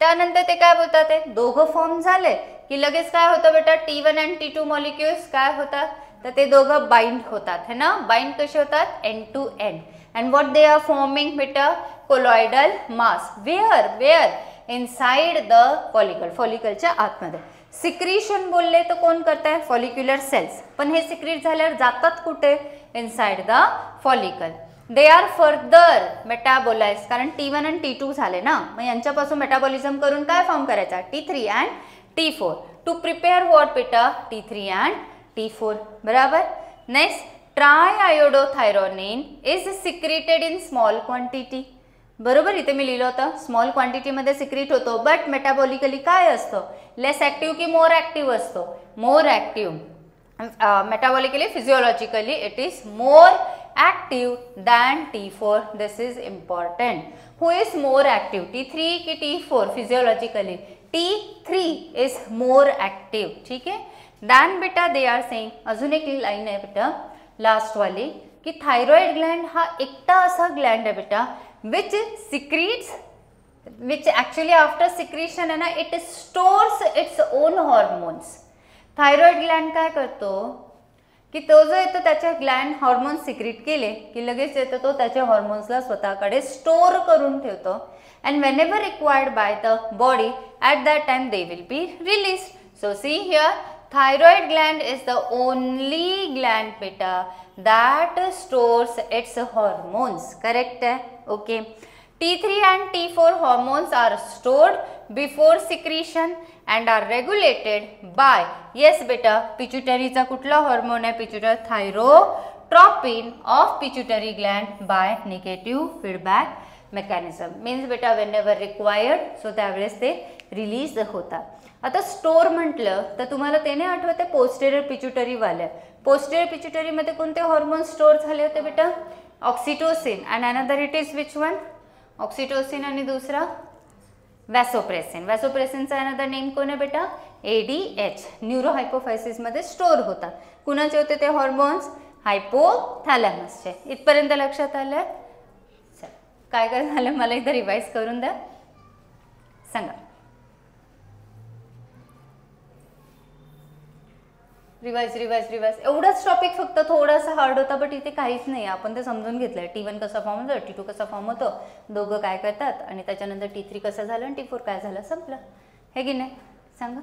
त्यानंतर ते काय बोलतात? ते दोघं फॉर्म झाले की लगेच काय होतं बेटा? T1 and T2 मॉलिक्युल्स काय होतात? तर ते दोघं बाइंड होतात, है ना. बाइंड कसे होतात? end to end. And what they are forming बेटा? Colloidal mass. Where inside the follicle. फॉलिकलच्या आतमध्ये. सिक्रीशन बोलले तर कोण करताय? Follicular cells. पण हे सिक्रीट झाल्यावर जातात कुठे? Inside the follicle. They are further metabolize. कारण T1 आणि T2 झाले ना, मग यांच्यापासून मेटाबॉलिझम करून काय फॉर्म करायचा? T3 and T4. To prepare what बेटा? T3 and T4. बराबर. Next, triiodothyronine is secreted in small quantity. बरोबर, इथे मी लिहिलं होतं स्मॉल क्वांटिटीमध्ये सिक्रेट होतो, बट मेटाबॉलिकली काय असतो? लेस ॲक्टिव्ह की मोर ॲक्टिव्ह असतो? More active. Metabolically physiologically it is more active than T4. This is important. Who is more active? T3 की T4? Physiologically T3 is more active. ठीक आहे. Than बेटा they are saying, अजून एक line आहे बेटा last वाली, की थायरॉइड ग्लँड हा एकटा असा ग्लँड आहे बेटा which secretes, which actually after secretion है ना, it stores its own hormones. Thyroid Gland काय करतो की तो जो येतो त्याचे ग्लँड हॉर्मोन सिक्रेट केले की लगेच येतो तो त्याचे हॉर्मोन्सला स्वतःकडे स्टोर करून ठेवतो. and whenever required by the body at that time they will be released. So see here, thyroid gland is the only gland beta that stores its hormones. Correct है? Okay. T3 and T4 hormones are stored before secretion and are regulated by, yes beta, pituitary चा कुठला hormone है? Pituitary thyrotropin of pituitary gland by negative feedback mechanism. Means beta whenever required, so त्यावेळेस ते release होतात. आता store म्हटलं तर तुम्हाला ते नाही आठवते पोस्टेरियर पिट्युटरी वाले? पोस्टेरियर पिट्युटरी मध्ये कोणते हार्मोन स्टोर झाले होते बेटा? Oxytocin. And another it is which one? Oxytocin आणि दुसरा वॅसोप्रेसिन. वॅसोप्रेसिनचा अनदर नेम कोण आहे बेटा? ADH. न्यूरोहायपोफायसिस मध्ये स्टोर होतात. कुणाचे होते ते हॉर्मोन्स? हायपोथॅलॅमसचे. इथपर्यंत लक्षात आलं? काय काय झालं मला इथं रिवाइज करून द्या, सांगा. रिवाइज रिवाइज रिवाइज एवढाच टॉपिक फक्त थोडासा हार्ड होता, बट इथे काहीच नाही. आपण ते समजून घेतलंय. T1 कसा फॉर्म होतो, T2 कसा फॉर्म होतो, दोघं काय करतात आणि त्याच्यानंतर T3 कसं झालं आणि T4 काय झालं, संपलं. हे की नाही, सांगा.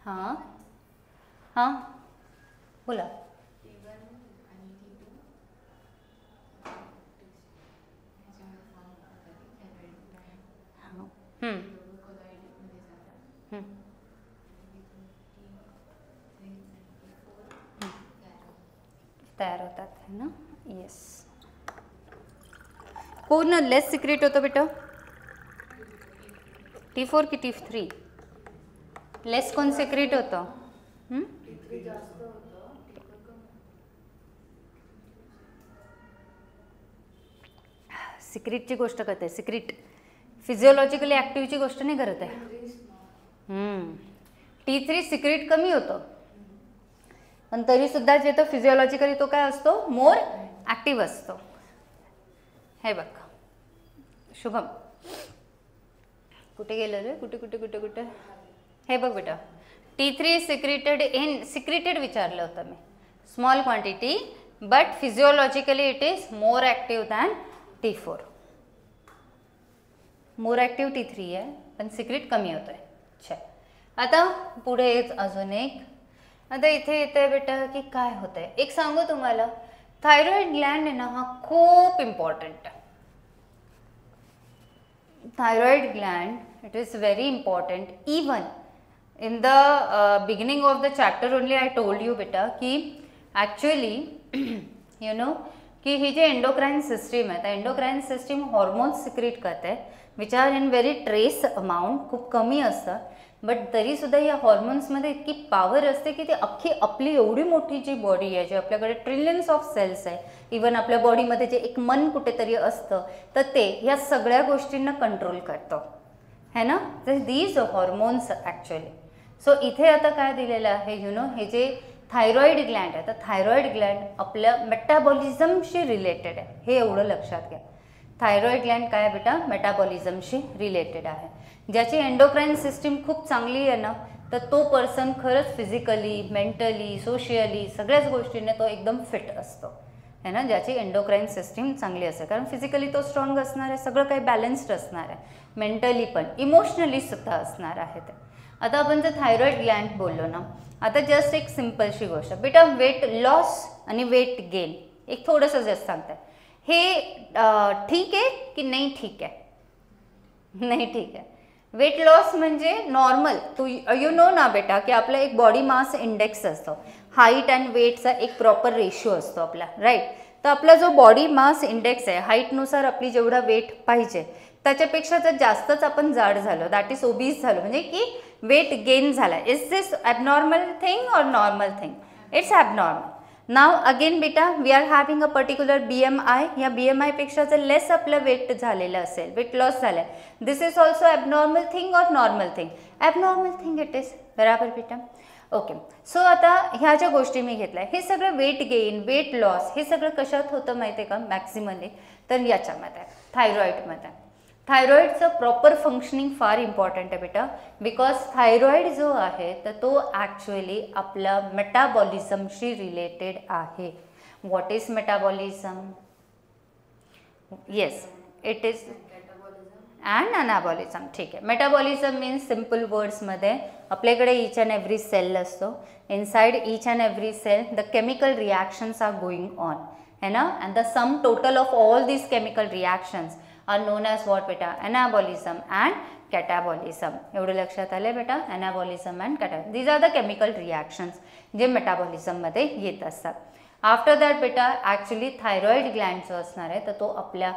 हां हां बोला. तयार होतात है ना. येस. पूर्ण लेस सिक्रेट होतं बेटा. T4 की T3 लेस कोण सिक्रेट होतं. सिक्रेटची गोष्ट करते. सिक्रेट फिजिओलॉजिकली ॲक्टिव्हची गोष्ट नाही करत आहे. T3 सिक्रेट कमी होतं, पण तरीसुद्धा जे तो फिजिओलॉजिकली तो काय असतो, मोर ॲक्टिव्ह असतो. हे बघ शुभम, कुठे गेलं रे, कुठे कुठे कुठे कुठे. हे बघ बेटा, T3 सिक्रेटेड विचारलं होतं मी. Small quantity but physiologically it is more active than T4. More active T3 आहे, पण सिक्रेट कमी होतोय. अच्छा, आता पुढे अजून एक. आता इथे येते बेटा की काय होतंय. एक सांगू तुम्हाला, थायरॉइड ग्लँड आहे ना, हा खूप इम्पॉर्टंट आहे. Thyroid gland it is very important. Even in the beginning of the chapter only I told you बेटा की ॲक्च्युअली यू नो की ही जी एंडोक्राइन सिस्टीम आहे, त्या एंडोक्राइन सिस्टीम हॉर्मोन्स सिक्रेट करते which are in very trace amount, खूप कमी असतं. But तरीसुद्धा या हॉर्मोन्समध्ये इतकी पॉवर असते की ती अख्खी आपली एवढी मोठी जी बॉडी आहे, जी आपल्याकडे ट्रिलियन्स ऑफ सेल्स आहे, इवन आपल्या बॉडीमध्ये जे एक मन कुठेतरी असतं, तर ते ह्या सगळ्या गोष्टींना कंट्रोल करतं है ना. तर दीज हॉर्मोन्स ॲक्च्युअली. सो इथे आता काय दिलेलं आहे, यु नो, हे जे थायरॉइड ग्लँड आहे, तर थायरॉइड ग्लँड आपल्या मेटाबॉलिझमशी रिलेटेड आहे. हे एवढं लक्षात घ्या. थायरॉइड ग्लँड काय बेटा, मेटाबॉलिझमशी रिलेटेड आहे. ज्याची एंडोक्राइन सिस्टीम खूप चांगली आहे ना, तर तो पर्सन खरंच फिजिकली, मेंटली, सोशियली सगळ्याच गोष्टींनी तो एकदम फिट असतो है ना, ज्याची एंडोक्राइन सिस्टीम चांगली असते. कारण फिजिकली तो स्ट्रॉंग असणार आहे, सगळं काही बॅलन्स्ड असणार आहे, मेंटली पण, इमोशनली सुद्धा असणार आहे ते. आता आपण जर थायरॉइड ग्लँड बोललो ना, आता जस्ट एक सिम्पलशी गोष्ट बेटा, वेट लॉस आणि वेट गेन एक थोडंसं जस्ट सांगताय. हे ठीक आहे की नाही ठीक आहे. नाही ठीक आहे. वेट लॉस म्हणजे नॉर्मल, तू यू नो ना बेटा की आपला एक बॉडी मास इंडेक्स असतो, हाईट अँड वेटचा एक प्रॉपर रेशिओ असतो आपला, राईट. तर आपला जो बॉडी मास इंडेक्स आहे, हाईटनुसार आपली जेवढा वेट पाहिजे त्याच्यापेक्षा जर जास्तच आपण जाड झालो, दॅट इज ओबीस झालो, म्हणजे की वेट गेन झाला. इज दिस ॲबनॉर्मल थिंग और normal thing? It's abnormal. Now again बेटा, we are having a particular BMI. या BMI पेक्षा जर लेस आपलं वेट झालेलं असेल, वेट लॉस झालं, दिस इज ऑल्सो ॲबनॉर्मल थिंग और normal thing? Abnormal thing it is. बराबर बेटा. ओके. सो आता ह्या ज्या गोष्टी मी घेतल्या, हे सगळं वेट गेन, वेट लॉस, हे सगळं कशात होतं माहिती आहे का मॅक्सिमली? तर याच्यामध्ये, थायरॉइडमध्ये. थायरॉइडचं प्रॉपर फंक्शनिंग फार इम्पॉर्टंट आहे बेटा, बिकॉज थायरॉइड जो आहे तर तो ॲक्च्युअली आपला मेटाबॉलिझमशी रिलेटेड आहे. What is metabolism? Yes, it is and anabolism. ठीक आहे. मेटाबॉलिझम मीन्स सिम्पल वर्ड्समध्ये आपल्याकडे ईच अँड एव्हरी सेल असतो. Inside each and every cell the chemical reactions are going on है ना, and the sum total of all these chemical reactions are known as what बेटा? anabolism and catabolism. एवढं लक्षात आलं बेटा? anabolism and catabolism, these are the chemical reactions जे metabolism मध्ये येत असतात. आफ्टर दॅट बेटा ॲक्च्युली थायरॉइड ग्लँड जो असणार आहे तर तो आपल्या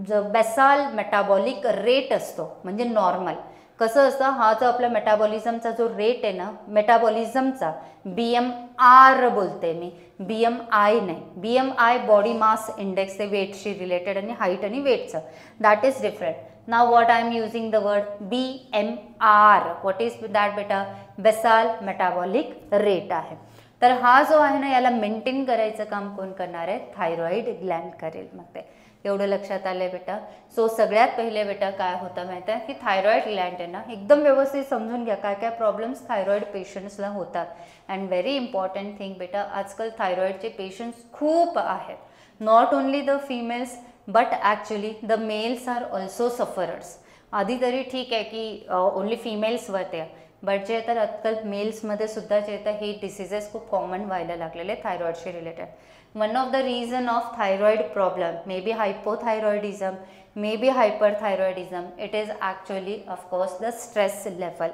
जो बेसाल मेटाबॉलिक रेट असतो, म्हणजे नॉर्मल कसं असतं, हा जो आपला मेटाबॉलिझमचा जो रेट आहे ना, मेटाबॉलिझमचा BMR बोलते मी, BMI नाही. BMI बॉडी मास इंडेक्स आहे, वेटशी रिलेटेड आणि हाईट आणि वेटचं, that is different. Now what I am using the word BMR. What is that बेटा? बेसाल मेटाबॉलिक रेट आहे. तर हा जो आहे ना, याला मेंटेन करायचं काम कोण करणार आहे? थायरॉइड ग्लँड करेल. मग ते एवढं लक्षात आलं आहे बेटा. सो सगळ्यात पहिले बेटा काय होतं माहिती आहे की थायरॉईड ग्लँड आहे ना, एकदम व्यवस्थित समजून घ्या काय काय प्रॉब्लेम्स थायरॉईड पेशंट्सला होतात. अँड व्हेरी इम्पॉर्टंट थिंग बेटा, आजकाल थायरॉईडचे पेशंट्स खूप आहेत. Not only the females but actually the males are also sufferers. आधी तरी ठीक आहे की ओन्ली फिमेल्सवर ते, बट जे तर आजकाल मेल्समध्ये सुद्धा जे तर हे डिसीजेस खूप कॉमन व्हायला लागलेले थायरॉईडशी related. One of the reason of thyroid problem may be hypothyroidism, may be hyperthyroidism. It is actually of course the stress level.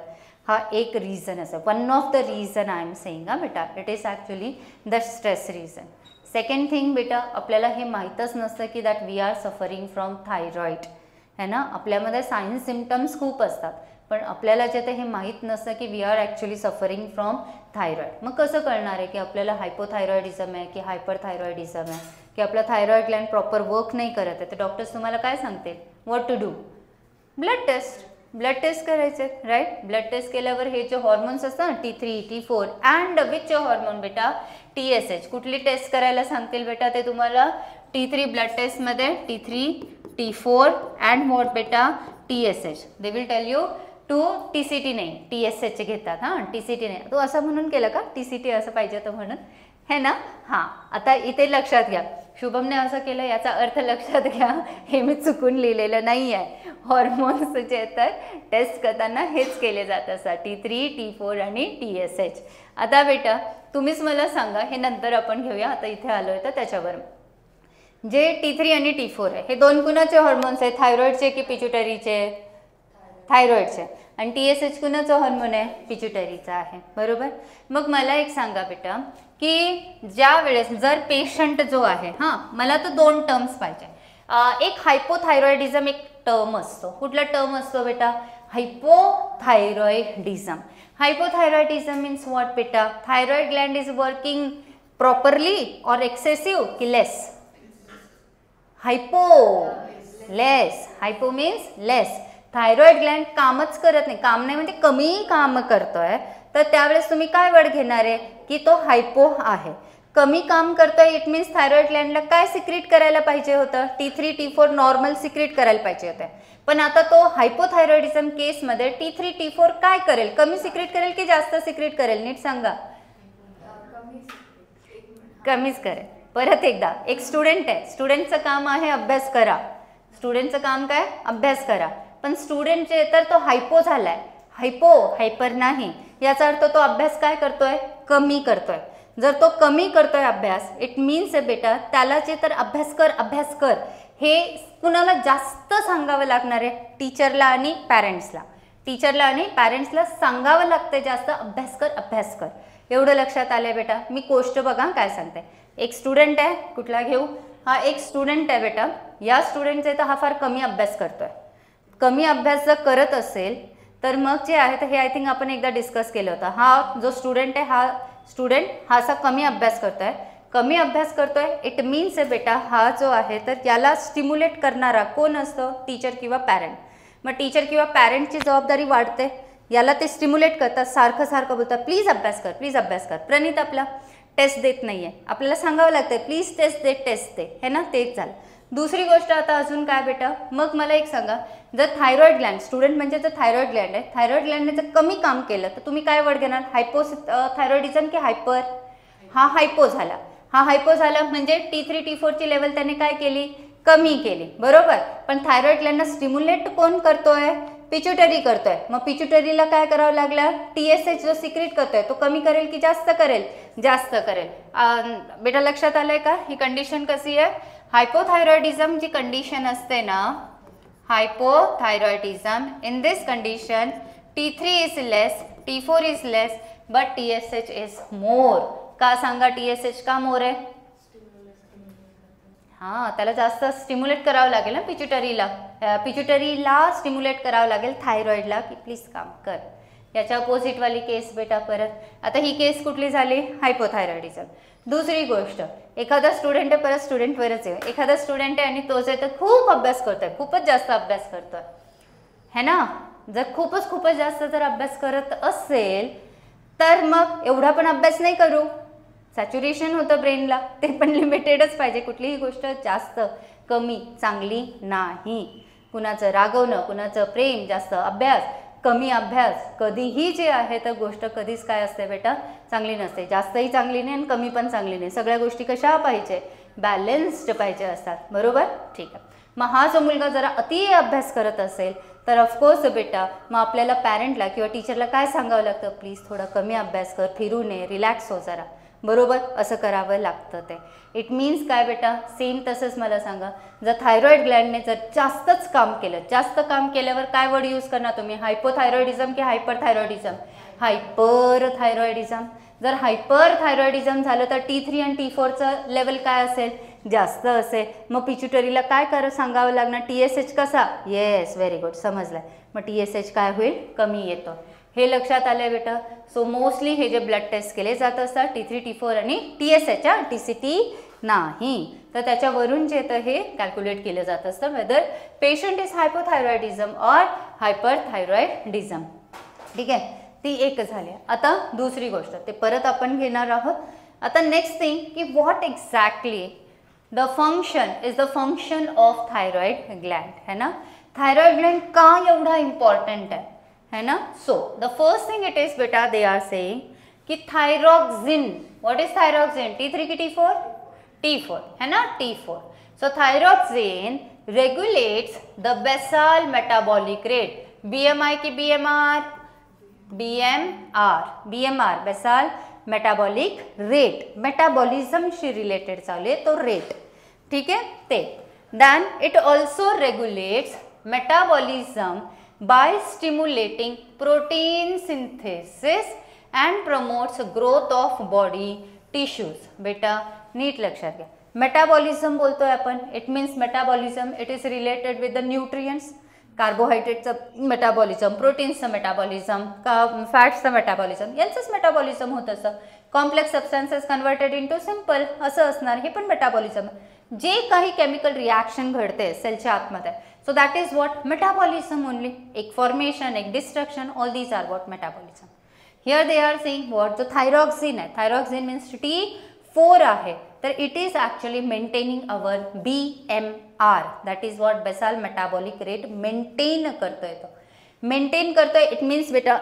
हा एक रिझन असं, one of the reason I am saying बेटा, it is actually the stress reason. Second thing बेटा, आपल्याला हे माहीतच नसतं की that we are suffering from thyroid है ना. आपल्यामध्ये सायन्स सिम्टम्स खूप असतात, पण आपल्याला जे ते हे माहीत नसतं की we are actually suffering from thyroid. मग कसं कळणार आहे की आपल्याला हायपोथायरॉइडिझम आहे की हायपरथायरॉइडिझम आहे, की आपला थायरॉईड ग्लँड प्रॉपर वर्क नाही करत आहे, तर डॉक्टर्स तुम्हाला काय सांगतील, what to do, blood test. Blood test करायचे, राईट. ब्लड टेस्ट केल्यावर हे जे हॉर्मोन्स असतात T3, T4 and which hormone बेटा, TSH. कुठली टेस्ट करायला सांगतील बेटा ते तुम्हाला, T3 ब्लड टेस्टमध्ये T3, T4 अँड व्हॉट बेटा, TSH. They will tell you to TCT नाही, TSH घेतात. हां, TCT नाही. तो असं म्हणून केलं का, TCT असं पाहिजे तर म्हणून, है ना. हां, आता इथे लक्षात घ्या, शुभमने असं केलं याचा अर्थ लक्षात घ्या, हे मी चुकून लिहिलेलं नाही आहे. हॉर्मोन्स जे तर टेस्ट करताना हेच केले जात असतात, T3, T4 आणि TSH. आता बेटा तुम्हीच मला सांगा, हे नंतर आपण घेऊया, आता इथे आलो आहे तर त्याच्यावर. जे T3 आणि T4 आहे हे दोन कुणाचे हॉर्मोन्स आहेत, थायरॉईडचे की पिच्युटरीचे, थायरॉईडचे. आणि TSH कुणाचं हॉर्मोन आहे, पिच्युटरीचा आहे, बरोबर. मग मला एक सांगा बेटा की ज्या वेळेस जर पेशंट जो आहे, हां मला तर दोन टर्म्स पाहिजे. एक हायपोथायरॉइडिझम एक टर्म असतो. कुठला टर्म असतो बेटा, हायपोथायरॉइडिझम. हायपोथायरॉइडिझम मीन्स व्हॉट बेटा, thyroid Gland is working properly और एक्सेसिव्ह की लेस, हायपो, लेस. हायपो मीन्स लेस. थायरॉईड ग्लँड कामच करत नाही, काम नाही म्हणजे कमी काम करतोय, तर त्यावेळेस तुम्ही काय वर्ड घेणार आहे की तो हायपो आहे, कमी काम करतोय. इट मीन्स थायरॉईड ग्लँडला काय सिक्रीट करायला पाहिजे होतं, T3, T4 नॉर्मल सिक्रीट करायला पाहिजे होते, पण आता तो हायपोथायरॉइडिझम केसमध्ये T3, T4 काय करेल, कमी सिक्रीट करेल की जास्त सिक्रीट करेल, नीट सांगा. कमीच करेल. परत एकदा, एक स्टुडंट आहे, स्टुडंटचं काम आहे अभ्यास करा, स्टुडंटचं काम काय, अभ्यास करा. पण स्टुडंट जे तर तो हायपो झालाय, हायपो, हायपर नाही, याचा अर्थ तो अभ्यास काय करतोय, कमी करतोय. जर तो कमी करतोय अभ्यास, इट मीन्स बेटा त्याला जे तर अभ्यास कर, अभ्यास कर, हे कुणाला जास्त सांगावं लागणार आहे, टीचरला आणि पॅरेंट्सला. टीचरला आणि पॅरेंट्सला सांगावं लागतं जास्त, अभ्यास कर, अभ्यास कर. एवढं लक्षात आलंय बेटा. मी गोष्ट बघा काय सांगते. एक स्टुडंट आहे, कुठला घेऊ, हा एक स्टुडंट आहे बेटा. या स्टुडंटचे तर हा फार कमी अभ्यास करतोय. कमी अभ्यास जर करत असेल तर मग जे आहे तर हे आय थिंक आपण एकदा डिस्कस केलं होतं. हा जो स्टुडंट आहे, हा स्टुडंट हा असा कमी अभ्यास करतोय, कमी अभ्यास करतोय. इट मीन्स बेटा हा जो आहे तर याला स्टिम्युलेट करणारा कोण असतो, टीचर किंवा पॅरेंट. मग टीचर किंवा पॅरेंटची जबाबदारी वाढते. याला ते स्टिम्युलेट करतात, सारखं सारखं बोलतात प्लीज अभ्यास कर, प्लीज अभ्यास कर. प्रणित आपला टेस्ट देत नाही आहे, आपल्याला सांगावं लागतं प्लीज टेस्ट दे, टेस्ट दे, है ना. तेच झालं. दुसरी गोष्ट आता अजून काय बेटा, मग मला एक सांगा, जर थायरॉईड ग्लँड, स्टुडंट म्हणजे जर थायरॉईड ग्लँड आहे, थायरॉईड ग्लँडने जर कमी काम केलं तर तुम्ही काय वर्ड घेणार, हायपो थायरॉइडिझम की हायपर. हा हायपो झाला. हा हायपो झाला म्हणजे T3, T4 ची लेवल त्याने काय केली, कमी केली, बरोबर. पण थायरॉईड ग्लँडला स्टिम्युलेट कोण करतोय, पिच्युटरी करतोय. मग पिच्युटरीला काय करावं लागलं, TSH जो सिक्रेट करतोय तो कमी करेल की जास्त करेल, जास्त करेल. बेटा लक्षात आलंय का, ही कंडिशन कशी आहे. हायपोथायरॉइडिझम जी कंडिशन असते ना, hypothyroidism, in this condition T3 is less, T4 is less, but TSH is more. का सांगा, TSH का मोर आहे, हां त्याला जास्त स्टिम्युलेट करावं लागेल ना पिच्युटरीला, पिच्युटरीला स्टिम्युलेट करावं लागेल थायरॉईडला की प्लीज काम कर. याच्या अपोजिटवाली केस बेटा परत. आता ही केस कुठली झाली, हायपोथायरॉइडिझम. दुसरी गोष्ट, एखादा स्टुडंट आहे, परत स्टुडंटवरच आहे, एखादा स्टुडंट आहे आणि तो जे तर खूप अभ्यास करतोय, खूपच जास्त अभ्यास करतोय, है ना. जर खूपच जास्त जर अभ्यास करत असेल तर मग एवढा पण अभ्यास नाही करू, सॅच्युरेशन होतं ब्रेनला, ते पण लिमिटेडच पाहिजे. कुठलीही गोष्ट जास्त कमी, चांगली नाही. कुणाचं रागवणं, कुणाचं प्रेम, जास्त अभ्यास, कमी अभ्यास, कधीही जे आहे तर गोष्ट कधीच काय असते बेटा, चांगली नसते. जास्तही चांगली नाही आणि कमी पण चांगली नाही. सगळ्या गोष्टी कशा पाहिजे, बॅलन्स्ड पाहिजे असतात. बरोबर, ठीक आहे. मग हा जो मुलगा जरा अति अभ्यास करत असेल तर ऑफकोर्स बेटा मग आपल्याला पॅरेंटला किंवा टीचरला काय सांगावं लागतं, प्लीज थोडा कमी अभ्यास कर, फिरू नये, रिलॅक्स हो जरा. बरोबर, असं करावं लागतं ते. इट मीन्स काय बेटा, सेम तसंच मला सांगा, जर थायरॉइड ग्लँडने जर जास्तच काम केलं, जास्त काम केल्यावर काय वर्ड यूज करणार तुम्ही, हायपोथायरॉइडिझम की हायपरथायरॉइडिझम? हायपरथायरॉइडिझम. जर हायपरथायरॉइडिझम झालं तर T3 आणि T4चं लेवल काय असेल, जास्त असेल. मग पिच्युटरीला काय सांगावं लागणार, TSH कसा, येस व्हेरी गुड, समजलं. मग TSH काय होईल, कमी येतो. हे लक्षात आलं बेटा. सो मोस्टली हे जे ब्लड टेस्ट केले जात असतात T3 T4 आणि TSH, TCT नाही, तर त्याच्यावरून जे तर हे कॅल्क्युलेट केलं जात असतं whether patient is hypothyroidism or hyperthyroidism. ठीक आहे, ती एक झाली. आता दुसरी गोष्ट ते परत आपण घेणार आहोत. आता नेक्स्ट थिंग की what exactly the function is the function of thyroid Gland, है ना. थायरॉइड ग्लँड का एवढा इम्पॉर्टंट है ना. So the first thing it is बेटा दे आर सेइंग कि thyroxine, what is thyroxine, T3 की T4? T4, है ना, T4. So thyroxine regulates the बेसाल मेटाबॉलिक रेट, BMI की BMR, BMR बेसाल मेटाबॉलिक रेट, मेटाबॉलिझमशी रिलेटेड चालू आहे तो रेट. ठीक आहे ते. Then it also regulates metabolism by stimulating protein synthesis and promotes growth of body tissues. बेटा नीट लक्षात घ्या, मेटाबॉलिझम बोलतोय आपण, it means metabolism it is related with the nutrients, कार्बोहायड्रेटचं मेटाबॉलिझम, प्रोटीन्सचं मेटाबॉलिझम, फॅट्सचं मेटाबॉलिझम, यांचंच मेटाबॉलिझम होत असतं. Complex substances converted into simple असं असणार, हे पण मेटाबॉलिझम. जे काही केमिकल रिॲक्शन घडते सेलच्या आतमध्ये, so that is what metabolism only. एक फॉर्मेशन, एक destruction, all these are what metabolism. Here they are saying what जो थायरॉक्सिन आहे, थायरॉक्सिन मीन्स T4 आहे, तर it is actually maintaining our BMR, that is what basal metabolic rate maintain करतोय तो, maintain करतोय. It means बेटा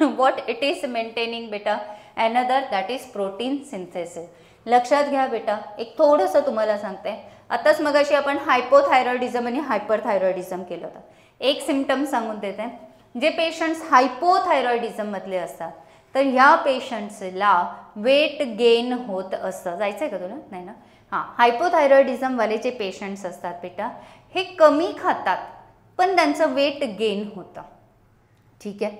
what it is maintaining बेटा, another that is protein synthesis. लक्षात घ्या बेटा, एक थोडंसं तुम्हाला सांगते. आताच मगाशी आपण हायपोथायरॉइडिझम आणि हायपरथायरॉइडिझम केलं होतं. एक सिम्पटम सांगून देते, जे पेशंट्स हायपोथायरॉइडिझम मधले असतात तर ह्या पेशंट्सला वेट गेन होत असतं. जायचं आहे का तुला, नाही ना. हां, हायपोथायरॉइडिझमवाले जे पेशंट्स असतात बेटा हे कमी खातात पण त्यांचं वेट गेन होतं. ठीक आहे.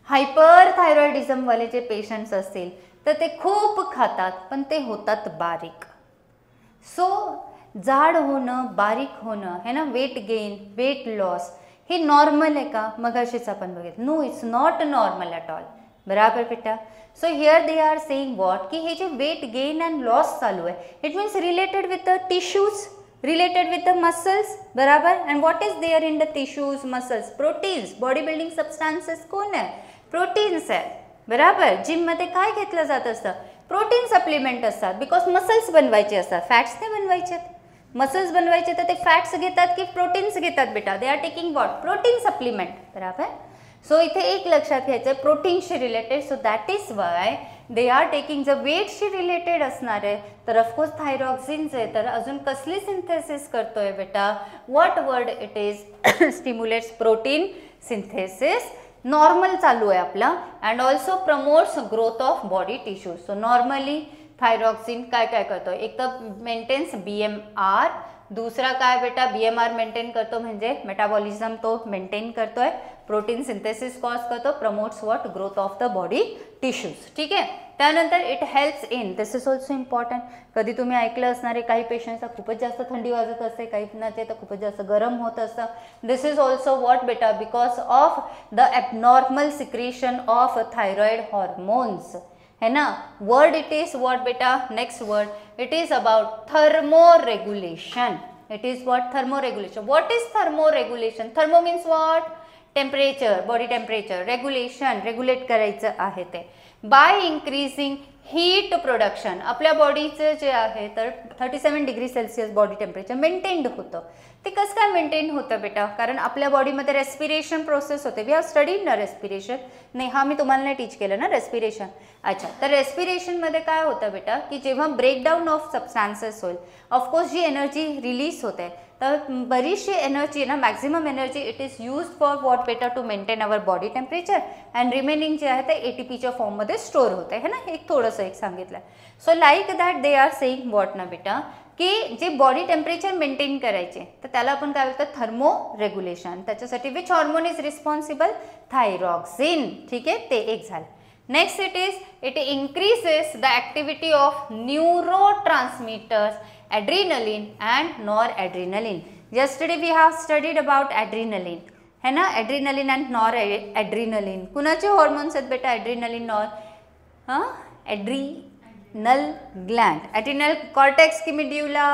हायपरथायरॉइडिझमवाले जे पेशंट्स असतील तर ते खूप खातात पण ते होतात बारीक. सो जाड होणं, बारीक होणं है ना, वेट गेन, वेट लॉस हे नॉर्मल आहे का, मग अशीच आपण बघितलं, no it's not normal at all. बराबर बेटा. So here they are saying what की हे जे वेट गेन अँड लॉस चालू आहे it means related with the tissues, related with the muscles. बराबर. And what is there in the tissues, muscles, proteins, body building substances कोण आहे, proteins आहे. बराबर. जिममध्ये काय घेतलं जात असतं, प्रोटीन सप्लिमेंट असतात, बिकॉज मसल्स बनवायचे असतात, फॅट्स नाही बनवायचे. मसल्स बनवायचे तर ते फॅट्स घेतात की प्रोटीन्स घेतात बेटा, they are taking what, protein supplement. बराबर. सो इथे एक लक्षात घ्यायचं आहे, प्रोटीनशी रिलेटेड. So that is why they are taking, जर वेटशी रिलेटेड असणार आहे तर ऑफकोर्स थायरॉक्सिनचं आहे, तर अजून कसली सिंथेसिस करतोय बेटा, what word it is, stimulates protein synthesis. Normal चालू आहे आपला. And also promotes growth of body tissues. So normally thyroxine काय काय करतो, एक तर मेंटेन्स BMR, दूसरा काय बेटा BMR मेंटेन करतो म्हणजे मेटाबॉलिझम तो मेंटेन करतोय, प्रोटीन सिंथेसिस कॉज करतो, promotes what, growth of the body tissues. ठीक आहे. त्यानंतर it helps in, this is also important. कधी तुम्ही ऐकलं असणार आहे काही पेशंट्सला खूपच जास्त थंडी वाजत असते, काही नाचे तर खूपच जास्त गरम होत असतं. दिस इज ऑल्सो व्हॉट बेटा, because of the abnormal secretion of thyroid hormones, है ना. वर्ड इट इज व्हॉट बेटा, next word it is about thermoregulation. It is what, thermoregulation. What is thermoregulation, thermo means what, temperature, body temperature regulation, regulate करायचं आहे ते by increasing heat production. आपल्या बॉडीचं जे आहे तर 37 degree Celsius body temperature maintained होतं. ते कसं काय मेंटेन होतं बेटा? कारण आपल्या बॉडीमध्ये रेस्पिरेशन प्रोसेस होते. वी हॅव स्टडीड ना रेस्पिरेशन. नाही, हा मी तुम्हाला नाही टीच केलं ना रेस्पिरेशन. अच्छा, तर रेस्पिरेशनमध्ये काय होतं बेटा की जेव्हा ब्रेकडाऊन ऑफ सबस्टान्सेस होईल, ऑफकोर्स जी एनर्जी रिलीज होते तर बरीचशी एनर्जी ना, maximum energy it is use for what बेटा to maintain our body temperature and remaining जे आहे ते ATPच्या फॉर्ममध्ये स्टोअर होते है ना. एक थोडंसं एक सांगितलं. So like that they R saying what ना बेटा की जे बॉडी टेम्परेचर मेंटेन करायचे तर त्याला आपण काय बोलतो थर्मो रेग्युलेशन. त्याच्यासाठी which hormone is responsible? Thyroxine. ठीक आहे, ते एक झालं. Next it increases the activity of neurotransmitters adrenaline and noradrenaline. Yesterday we have studied about adrenaline है ना. adrenaline and noradrenaline कुणाचे हॉर्मोन्स आहेत बेटा? adrenaline nor adrenal Gland. Adrenal cortex की मिड्युला?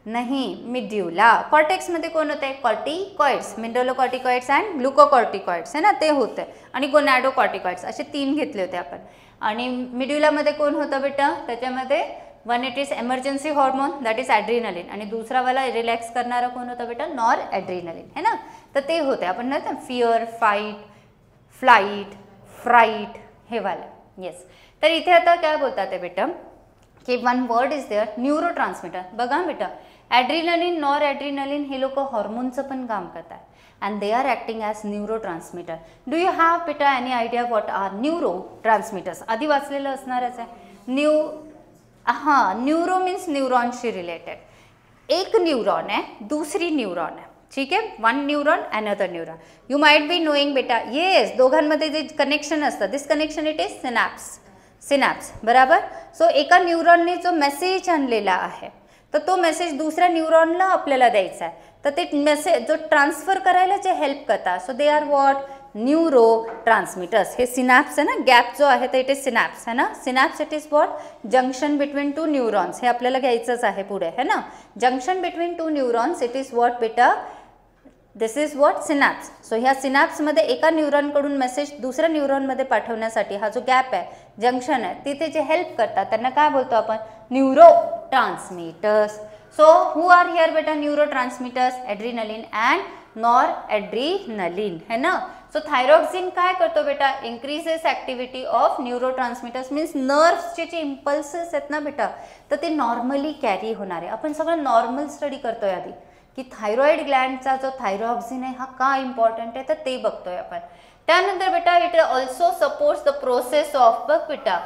नाही, मिड्युला. कॉर्टेक्समध्ये कोण होते? कॉर्टिकॉइड्स, मिडोलोकॉर्टिकॉइड्स अँड ग्लुकोकॉर्टिकॉइड्स है ना, ते होते. आणि गोनॅडोकॉर्टिकॉइड्स असे 3 घेतले होते आपण. आणि मिड्युलामध्ये कोण होतं बेटा? त्याच्यामध्ये one it is emergency hormone that is adrenaline आणि दुसरावाला रिलॅक्स करणारा कोण होता बेटा? नॉर ॲड्रिनलिन है ना. तर ते होते आपण ना फिअर, फाईट, फ्लाईट, फ्राईट हे वाला. येस. तर इथे आता काय बोलतात ते बेटा की one word is there neurotransmitter. बघा बेटा ॲड्रिनलिन, नॉर ॲड्रिनलिन हे लोक हॉर्मोनचं पण काम करतात and they are acting as neurotransmitter. Do you have बेटा any idea what are neurotransmitters? आधी वाचलेलं असणारच आहे. न्यूरो मीन्स न्यूरॉनशी रिलेटेड. एक न्यूरॉन आहे, दुसरी न्यूरॉन आहे. ठीक आहे, one neuron another neuron. You might be knowing बेटा येस दोघांमध्ये जे कनेक्शन असतं this connection it is synapse. बराबर. सो एका न्यूरॉनने जो मेसेज आणलेला आहे तर तो मेसेज दुसऱ्या न्यूरॉनला आपल्याला द्यायचा आहे. तर ते मेसेज जो ट्रान्सफर करायला जे हेल्प करतात so they R what neuro transmitters. हे सिनॅप्स आहे ना, गॅप जो आहे तर इट इज सिनॅप्स है ना. Synapse it is what junction between 2 neurons. हे आपल्याला घ्यायचंच आहे पुढे है ना. Junction between 2 neurons it is what बेटा this is what synapse. So ह्या सिनॅप्समध्ये एका न्यूरॉनकडून मेसेज दुसऱ्या न्यूरॉनमध्ये पाठवण्यासाठी हा जो गॅप आहे जंक्शन आहे तिथे जे हेल्प करतात त्यांना काय बोलतो आपण? Neuro transmitters. So who are here beta neurotransmitters? Adrenaline and noradrenaline है ना. So thyroxine काय करतो बेटा? increases activity of neurotransmitters means nerves चे जे impulses आहेत ना बेटा तर ते नॉर्मली कॅरी होणार आहे. आपण सगळं नॉर्मल स्टडी करतोय आधी की थायरॉइड ग्लँडचा जो थायरॉक्सिन आहे हा का इम्पॉर्टंट आहे तर ते बघतोय आपण. त्यानंतर बेटा it also supports the process of बघ बेटा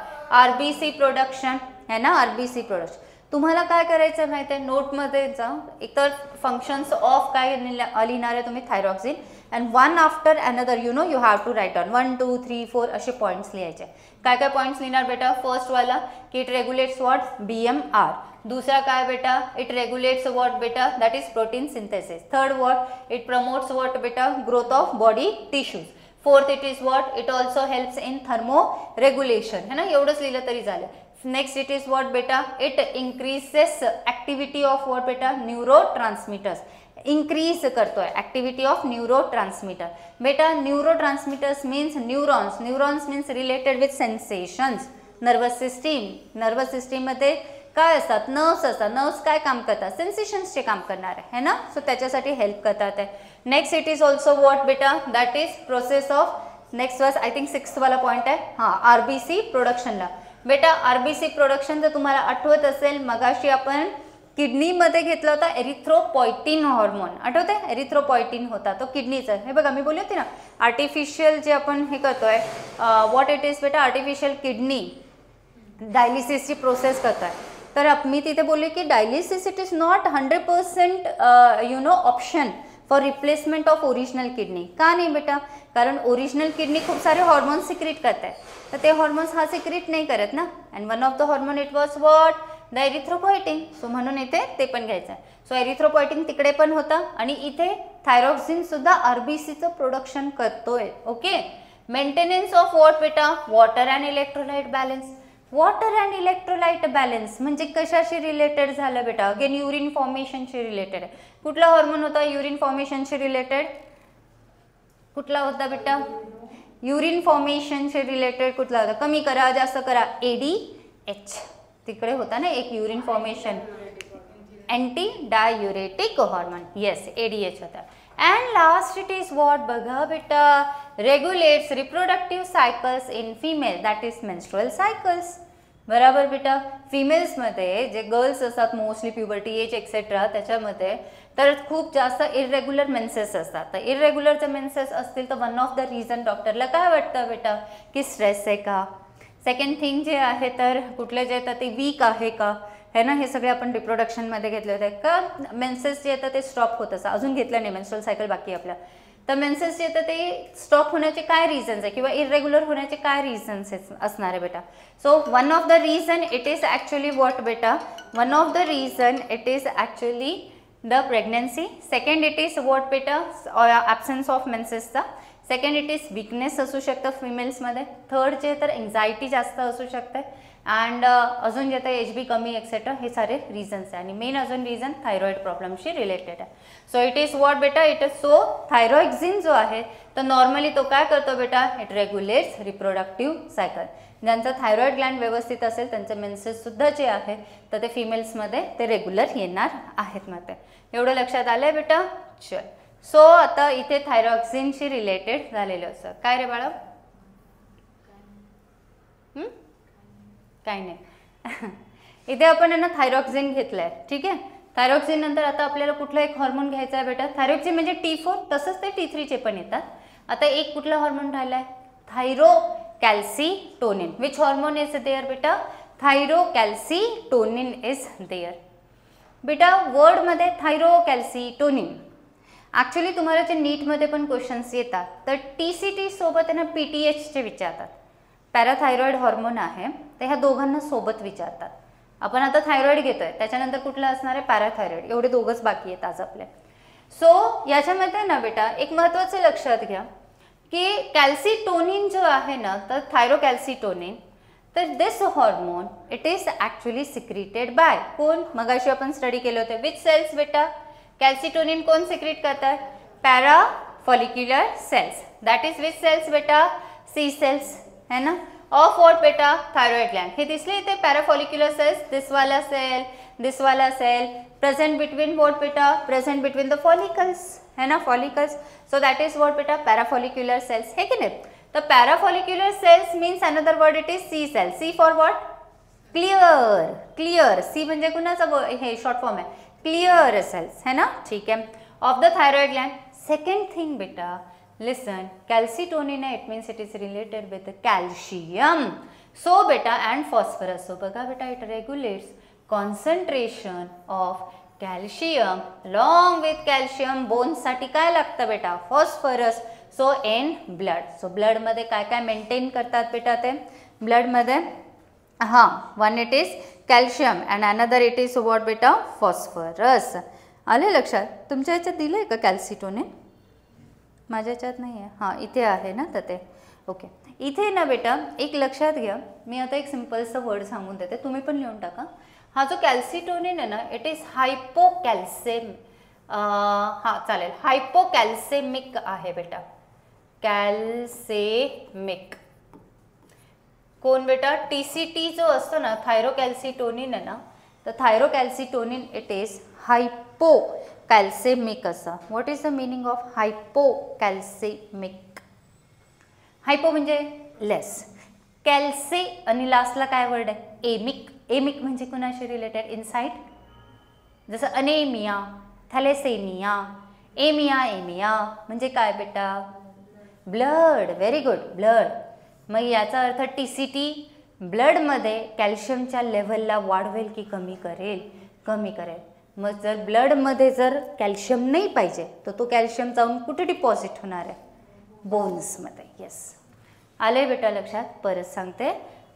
RBC प्रोडक्शन है ना. RBC प्रोडक्शन तुम्हाला काय करायचं माहिती आहे नोटमध्ये जा. एकतर फंक्शन्स ऑफ काय लिहिणार आहे तुम्ही thyroxine and one after another you know you have to write down 1 2 3 4 असे पॉईंट्स लिहायचे. काय काय पॉईंट्स लिहिणार बेटा? फर्स्ट वाला की इट रेग्युलेट्स व्हॉट BMR. दूसरा काय बेटा? इट रेग्युलेट्स व्हॉट बेटा that is protein synthesis. Third what it promotes what बेटा growth of body tissues. Fourth it is what it also helps in thermo regulation है ना. एवढंच लिहिलं तरी झालं. नेक्स्ट इट इज व्हॉट बेटा it increases activity of what बेटा neurotransmitters. Increase करतोय ॲक्टिव्हिटी ऑफ न्यूरोट्रान्समिटर. बेटा neurotransmitters means neurons. Neurons means related with sensations. Nervous system. Nervous सिस्टीममध्ये काय असतात? नर्व्स असतात. नर्व्स काय काम करतात? सेन्सेशन्सचे काम करणार आहे ना. सो त्याच्यासाठी हेल्प करतात आहे. Next it is also what बेटा that is process of next was I think 6th वाला पॉईंट आहे हां RBC प्रोडक्शनला. बेटा RBC प्रोडक्शन जर तुम्हाला आठवत असेल मगाशी आपण किडनीमध्ये घेतला होता एरिथ्रोपॉयटिन हॉर्मोन. आठवते? एरिथ्रोपॉयटिन होता तो किडनीचा. हे बघा मी बोलली होती ना आर्टिफिशियल जे आपण हे करतोय व्हॉट इट इज बेटा आर्टिफिशियल किडनी डायलिसिसची प्रोसेस करतोय. तर मी तिथे बोलले की dialysis it is not 100% you know option for replacement of original kidney. का नाही बेटा? कारण ओरिजिनल किडनी खूप सारे हॉर्मोन्स सिक्रेट करत आहे तर ते हॉर्मोन्स हा सिक्रेट नाही करत ना. And one of the hormone it was what the erythropoietin. So म्हणून इथे ते पण घ्यायचं आहे. सो एरिथ्रोपॉयटिन तिकडे पण होता आणि इथे थायरॉक्सिन सुद्धा RBCचं प्रोडक्शन करतोय. ओके. मेंटेनन्स ऑफ व्हॉट बेटा water and electrolyte balance. Water and electrolyte balance म्हणजे कशाशी रिलेटेड झालं बेटा? अगेन युरिन फॉर्मेशनशी रिलेटेड आहे. कुठला हॉर्मोन होता युरिन फॉर्मेशनशी रिलेटेड? कुठला होता बेटा? युरिन फॉर्मेशनचे रिलेटेड कुठला होता? कमी करा जास्त करा, ADH तिकडे होता ना एक urine formation, anti diuretic hormone, yes ADH होता. And last it is what? बघा बेटा, रेग्युलेट्स reproductive cycles in female, that is menstrual cycles. बरोबर बेटा. फिमेल्समध्ये जे गर्ल्स असतात मोस्टली प्युबर्टी एज एक्सेट्रा, त्याच्यामध्ये तर खूप जास्त इरेग्युलर मेन्सेस असतात. तर इरेग्युलर जर मेन्सेस असतील तर वन ऑफ द रिझन डॉक्टरला काय वाटतं बेटा की स्ट्रेस आहे का, सेकंड थिंग जे आहे तर कुठले जे येतात ते वीक आहे का, है ना, हे सगळे आपण रिप्रोडक्शनमध्ये घेतले होते का. मेन्सेस जे येतं ते स्टॉप होत असं, अजून घेतलं नाही, मेन्स्ट्रुअल सायकल बाकी आहे आपल्या. तर मेन्सेस जे येतं ते स्टॉप होण्याचे काय रिझन्स आहे किंवा इरेग्युलर होण्याचे काय रिझन्स असणार आहे बेटा. So one of the reason it is actually what बेटा, one of the reason it is actually the pregnancy. Second it is what बेटा, ॲब्सेन्स ऑफ मेन्सेसचा. सेकंड इट इज वीकनेस असू शकतं फिमेल्समध्ये. थर्ड जे तर एन्झायटी जास्त असू शकते. अँड अजून जे तर HB कमी एक्सेट्रा, हे सारे रिझन्स आहे. आणि मेन अजून रिझन थायरॉइड प्रॉब्लेमशी रिलेटेड आहे. सो इट इज व्हॉट बेटा, इट इज सो थायरॉक्सिन जो आहे तर नॉर्मली तो काय करतो बेटा, इट रेग्युलेट्स रिप्रोडक्टिव्ह सायकल. ज्यांचा थायरॉइड ग्लँड व्यवस्थित असेल त्यांचे मेन्सेससुद्धा जे आहे तर ते फिमेल्समध्ये ते रेग्युलर येणार आहेत. मग ते एवढं लक्षात आलं आहे बेटा. चल, सो आता इथे थायरॉक्सिनशी रिलेटेड झालेलं असं काय रे बाळा? काय नाही. इथे आपण यांना थायरॉक्सिन घेतलंय, ठीक आहे. थायरॉक्सिन नंतर आता आपल्याला कुठला एक हॉर्मोन घ्यायचा आहे बेटा. थायरॉक्सिन म्हणजे T4, तसंच ते T3 पण येतात. आता एक कुठला हॉर्मोन राहिलाय? थायरोकॅल्सिटोनिन. विच हॉर्मोन इज देअर बेटा? थायरोकॅल्सिटोनिन इज देअर. बेटा वर्डमध्ये थायरोकॅल्सिटोनिन ॲक्च्युली तुम्हाला जे नीटमध्ये पण क्वेश्चन्स येतात तर TCT सोबत त्यांना PTHचे विचारतात. पॅराथायरॉइड हॉर्मोन आहे तर ह्या दोघांना सोबत विचारतात. आपण आता थायरॉइड घेतोय, त्याच्यानंतर कुठलं असणार आहे? पॅराथायरॉइड. एवढे दोघंच बाकी आहेत आज आपले. सो याच्यामध्ये ना बेटा एक महत्त्वाचं लक्षात घ्या की कॅल्सिटोनिन जो आहे ना तर थायरोकॅल्सिटोनिन, तर this hormone it is actually secreted by कोण? मगाशी आपण स्टडी केलं होतं. विच सेल्स बेटा? कॅल्सिटोनिन कोण सिक्रिट करतात? Parafollicular cells. That is which cells बेटा? C सेल्स, है ना. ऑफ व्हॉट बेटा? Thyroid gland. हे दिसले इथे पॅराफॉलिक्युलर सेल्स, दिस वाला सेल प्रेझेंट बिटवीन व्हॉट बेटा? प्रेझेंट बिटवीन द फॉलिकल्स, है ना, follicles. So that is what बेटा? पॅराफॉलिक्युलर सेल्स, है की नाही. तर parafollicular cells means another word it is C cell. C for what? Clear. Clear. C म्हणजे कुणाचा हे शॉर्ट फॉर्म आहे? क्लिअर सेल्स, है ना, ठीक आहे, of the thyroid Gland. Second thing बेटा, listen, calcitonin it means it is related with the calcium. So beta and phosphorus. So बघा बेटा, it regulates concentration of calcium. Along with calcium bones साठी काय लागतं बेटा? phosphorus. So in blood. So blood मध्ये काय काय मेंटेन करतात बेटा ते? blood मध्ये one it is calcium and another it is what बेटा? phosphorus. आले लक्षात? तुमच्या याच्यात दिलंय का कॅल्सिटोनिन? माझ्या याच्यात नाही आहे. हां, इथे आहे ना तर ते ओके. इथे ना बेटा एक लक्षात घ्या, मी आता एक सिम्पलचं वर्ड सांगून देते, तुम्ही पण लिहून टाका. हा जो कॅल्सिटोनिन आहे ना इट इज हायपोकॅल्सेम. हां चालेल, हायपोकॅल्सेमिक आहे बेटा. कॅल्सेमिक कोण बेटा? TCT जो असतो ना थायरोकॅल्सिटोनिन आहे ना, तर थायरोकॅल्सिटोनिन इट इज हायपोकॅल्सेमिक असं. What is the meaning of hypocalcemic? Hypo म्हणजे लेस, कॅल्से आणि लास्टला काय वर्ड आहे? एमिक. एमिक म्हणजे कुणाशी रिलेटेड? इनसाइड. जसं अनेमिया, थॅलेसेमिया, एमिया म्हणजे काय बेटा? ब्लड. Very good, blood. मग याचा अर्थ TCT ब्लडमध्ये कॅल्शियमच्या लेव्हलला वाढवेल की कमी करेल? कमी करेल. मग जर ब्लडमध्ये जर कॅल्शियम नाही पाहिजे तर तो कॅल्शियम जाऊन कुठे डिपॉझिट होणार आहे? बोन्समध्ये. येस, आले बेटा लक्षात? परत सांगते,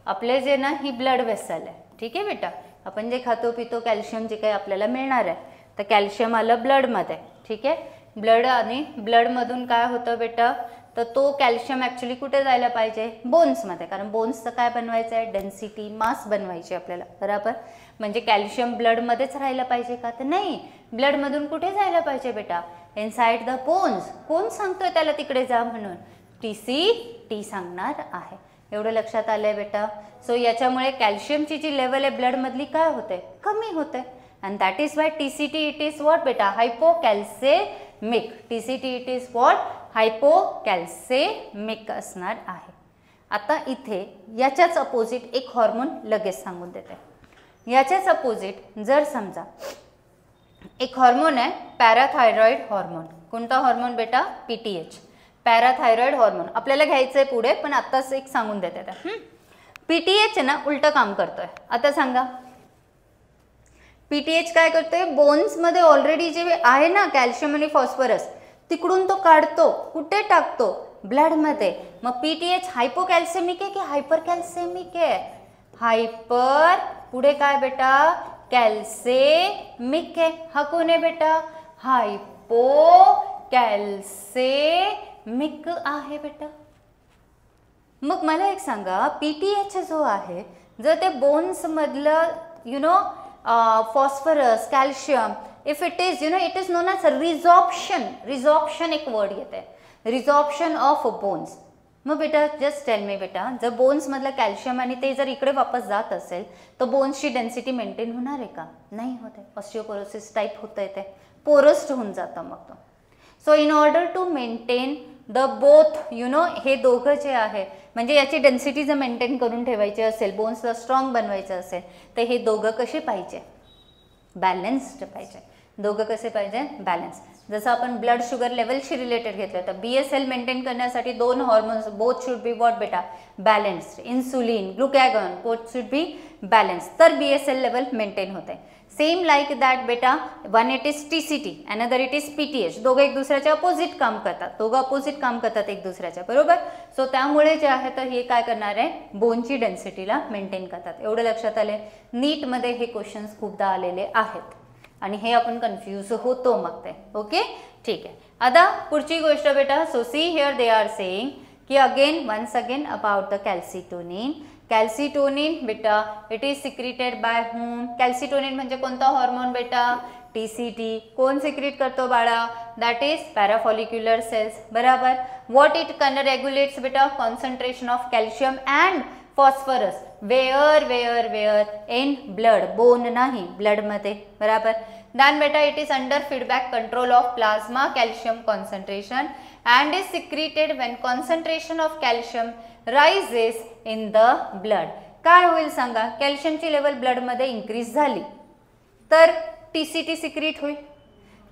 आपले जे ना ही ब्लड वेसल आहे, ठीक आहे बेटा. आपण जे खातो पितो कॅल्शियम जे काही आपल्याला मिळणार आहे तर कॅल्शियम आलं ब्लडमध्ये, ठीक आहे. ब्लड आणि ब्लडमधून काय होतं बेटा? तर तो कॅल्शियम ॲक्च्युली कुठे जायला पाहिजे? बोन्समध्ये. कारण बोन्सचं काय बनवायचं आहे? डेन्सिटी, मास बनवायची आपल्याला, बरोबर. म्हणजे कॅल्शियम ब्लडमध्येच राहायला पाहिजे का? तर नाही, ब्लडमधून कुठे जायला पाहिजे बेटा? Inside the bones. कोण सांगतोय त्याला तिकडे जा म्हणून? TCT सांगणार आहे. एवढं लक्षात आलंय बेटा. सो याच्यामुळे कॅल्शियमची जी लेवल आहे ब्लडमधली काय होते? कमी होते. And that is why TCT it is what बेटा? Hypocalcemic. TCT it is what? Hypocalcemic असणार आहे. आता इथे याच्याच अपोजिट एक हॉर्मोन लगेच सांगून देते. याच्याच अपोजिट जर समजा एक हॉर्मोन आहे पॅराथायरॉइड हॉर्मोन. कोणता हॉर्मोन बेटा? PTH. पॅराथायरॉइड हॉर्मोन आपल्याला घ्यायचं आहे पुढे, पण आत्ताच एक सांगून देते त्या. PTH ना उलटं काम करतोय. आता सांगा PTH काय करतोय? बोन्समध्ये ऑलरेडी जे आहे ना कॅल्शियम आणि फॉस्फरस, तिकडून तो काढतो. कुठे टाकतो? ब्लडमध्ये. मग PTH हायपोकॅल्सेमिक आहे की हायपरकॅल्सेमिक आहे? हायपर. पुढे काय बेटा? कॅल्सेमिक आहे. हा कोण आहे बेटा? हायपोकॅल्सेमिक आहे बेटा. मग मला एक सांगा, PTH जो आहे जर ते बोन्स मधलं phosphorus calcium, if it is it is known as resorption. Resorption एक वर्ड येते, रिझॉर्प्शन ऑफ बोन्स. मग बेटा जस्ट टेल मी बेटा, जर बोन्स मधलं कॅल्शियम आणि ते जर इकडे वापस जात असेल तर बोन्सची डेन्सिटी मेंटेन होणार आहे का? नाही होते. ऑस्टिओपोरोसिस टाईप होतं ते, पोरस्ट होऊन जातं मग तो. So in order to maintain the both हे दोघं जे आहे, म्हणजे याची डेन्सिटी जर मेंटेन करून ठेवायची असेल, बोन्सला स्ट्रॉंग बनवायचं असेल, तर हे दोघं कसे पाहिजे? बॅलन्स्ड पाहिजे. दोघं कसे पाहिजे? बॅलन्स. जसं आपण ब्लड शुगर लेवलशी रिलेटेड घेतलं तर BSL मेंटेन करण्यासाठी दोन hormones both should be what बेटा? Balanced. Insulin, glucagon both should be balance, तर BSL लेवल मेंटेन होते. सेम लाईक दॅट बेटा, one it is TCT, another it is PTH. दोघं एक दुसऱ्याच्या अपोजिट काम करतात. दोघं अपोजिट काम करतात एक दुसऱ्याच्या, बरोबर. सो त्यामुळे जे आहे तर हे काय करणार आहे? बोनची डेन्सिटीला मेंटेन करतात. एवढं लक्षात आले. नीटमध्ये हे क्वेश्चन्स खूपदा आलेले आहेत आणि हे आपण कन्फ्यूज होतो मग ते. ओके, ठीक आहे. आता पुढची गोष्ट बेटा, so see here they are saying की again once again about the calcitonin. Calcitonin बेटा it is secreted by whom? Calcitonin म्हणजे कोणता हॉर्मोन बेटा? TCT. कोण सिक्रिट करतो बाळा? दॅट इज पॅराफॉलिक्युलर सेल्स, बराबर. व्हॉट इट रेग्युलेट्स बेटा? Concentration of calcium and phosphorus. Where in blood. Bone नाही, ब्लडमध्ये, बराबर. दॅन बेटा it is under feedback control of plasma calcium concentration and is secreted when concentration of calcium rises in the blood. काय होईल सांगा? कॅल्शियमची level ब्लडमध्ये increase झाली तर TCT secrete होईल.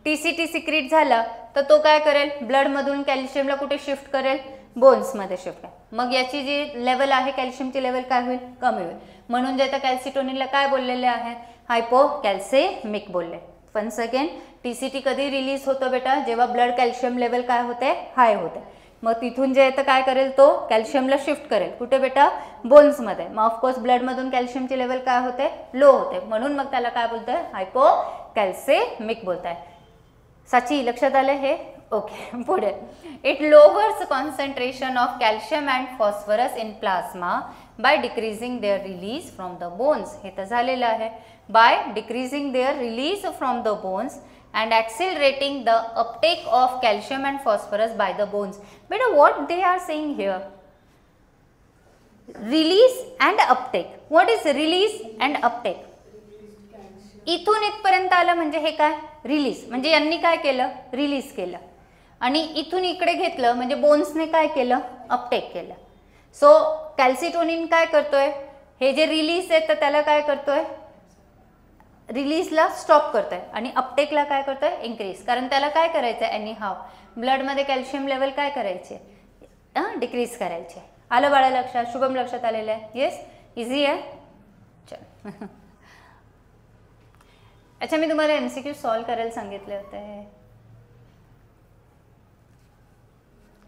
TCT सिक्रिट झाला तर तो काय करेल? ब्लडमधून कॅल्शियमला कुठे शिफ्ट करेल? बोन्समध्ये शिफ्ट करेल. मग याची जी लेवल आहे कॅल्शियमची लेवल काय होईल? कमी होईल. म्हणून जे आता कॅल्सिटोनिनला काय बोललेले आहे? हायपोकॅल्सेमिक बोलले. वन्स अगेन TCT कधी रिलीज होतो बेटा? जेव्हा ब्लड कॅल्शियम लेवल काय होते? हाय होते. मग तिथून जे येतं काय करेल? तो कॅल्शियमला शिफ्ट करेल. कुठे बेटा? बोन्समध्ये. मग ऑफकोर्स ब्लडमधून कॅल्शियमची लेवल काय होते? लो होते. म्हणून मग त्याला काय बोलतोय? हायपोकॅल्सेमिक बोलताय. साची लक्षात आलं हे? ओके, पुढे. It lowers concentration of calcium and phosphorus in plasma by decreasing their release from the bones. हे तर झालेलं आहे. By decreasing their release from the bones and accelerating the uptake of calcium and phosphorus by the bones. Beta, what they are saying here? Release and uptake. What is release and uptake? इथून इथपर्यंत आलं म्हणजे हे काय? Release. म्हणजे यांनी काय केलं? रिलीज केलं. आणि इथून इकडे घेतलं म्हणजे बोन्सने काय केलं? अपटेक केलं. सो कॅल्सिटोनिन काय करतोय? हे जे रिलीज आहे तर त्याला काय करतोय? रिलीजला स्टॉप करतोय आणि अपटेकला काय करतोय? इन्क्रीज. कारण त्याला काय करायचं आहे? एनी हाव ब्लडमध्ये कॅल्शियम लेवल काय करायचे? डिक्रीज करायचे. आलं बाळा लक्षात? शुभम लक्षात आलेलं आहे? येस, इझी आहे. चल अच्छा, मी तुम्हाला MCQ सॉल्व करायला सांगितले होते.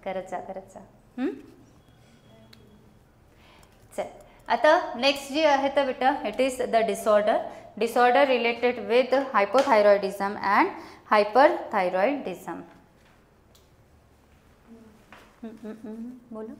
करत जा. चल आता नेक्स्ट जी आहे तर बेटा it is the disorder related with hypothyroidism and hyperthyroidism. बोलो.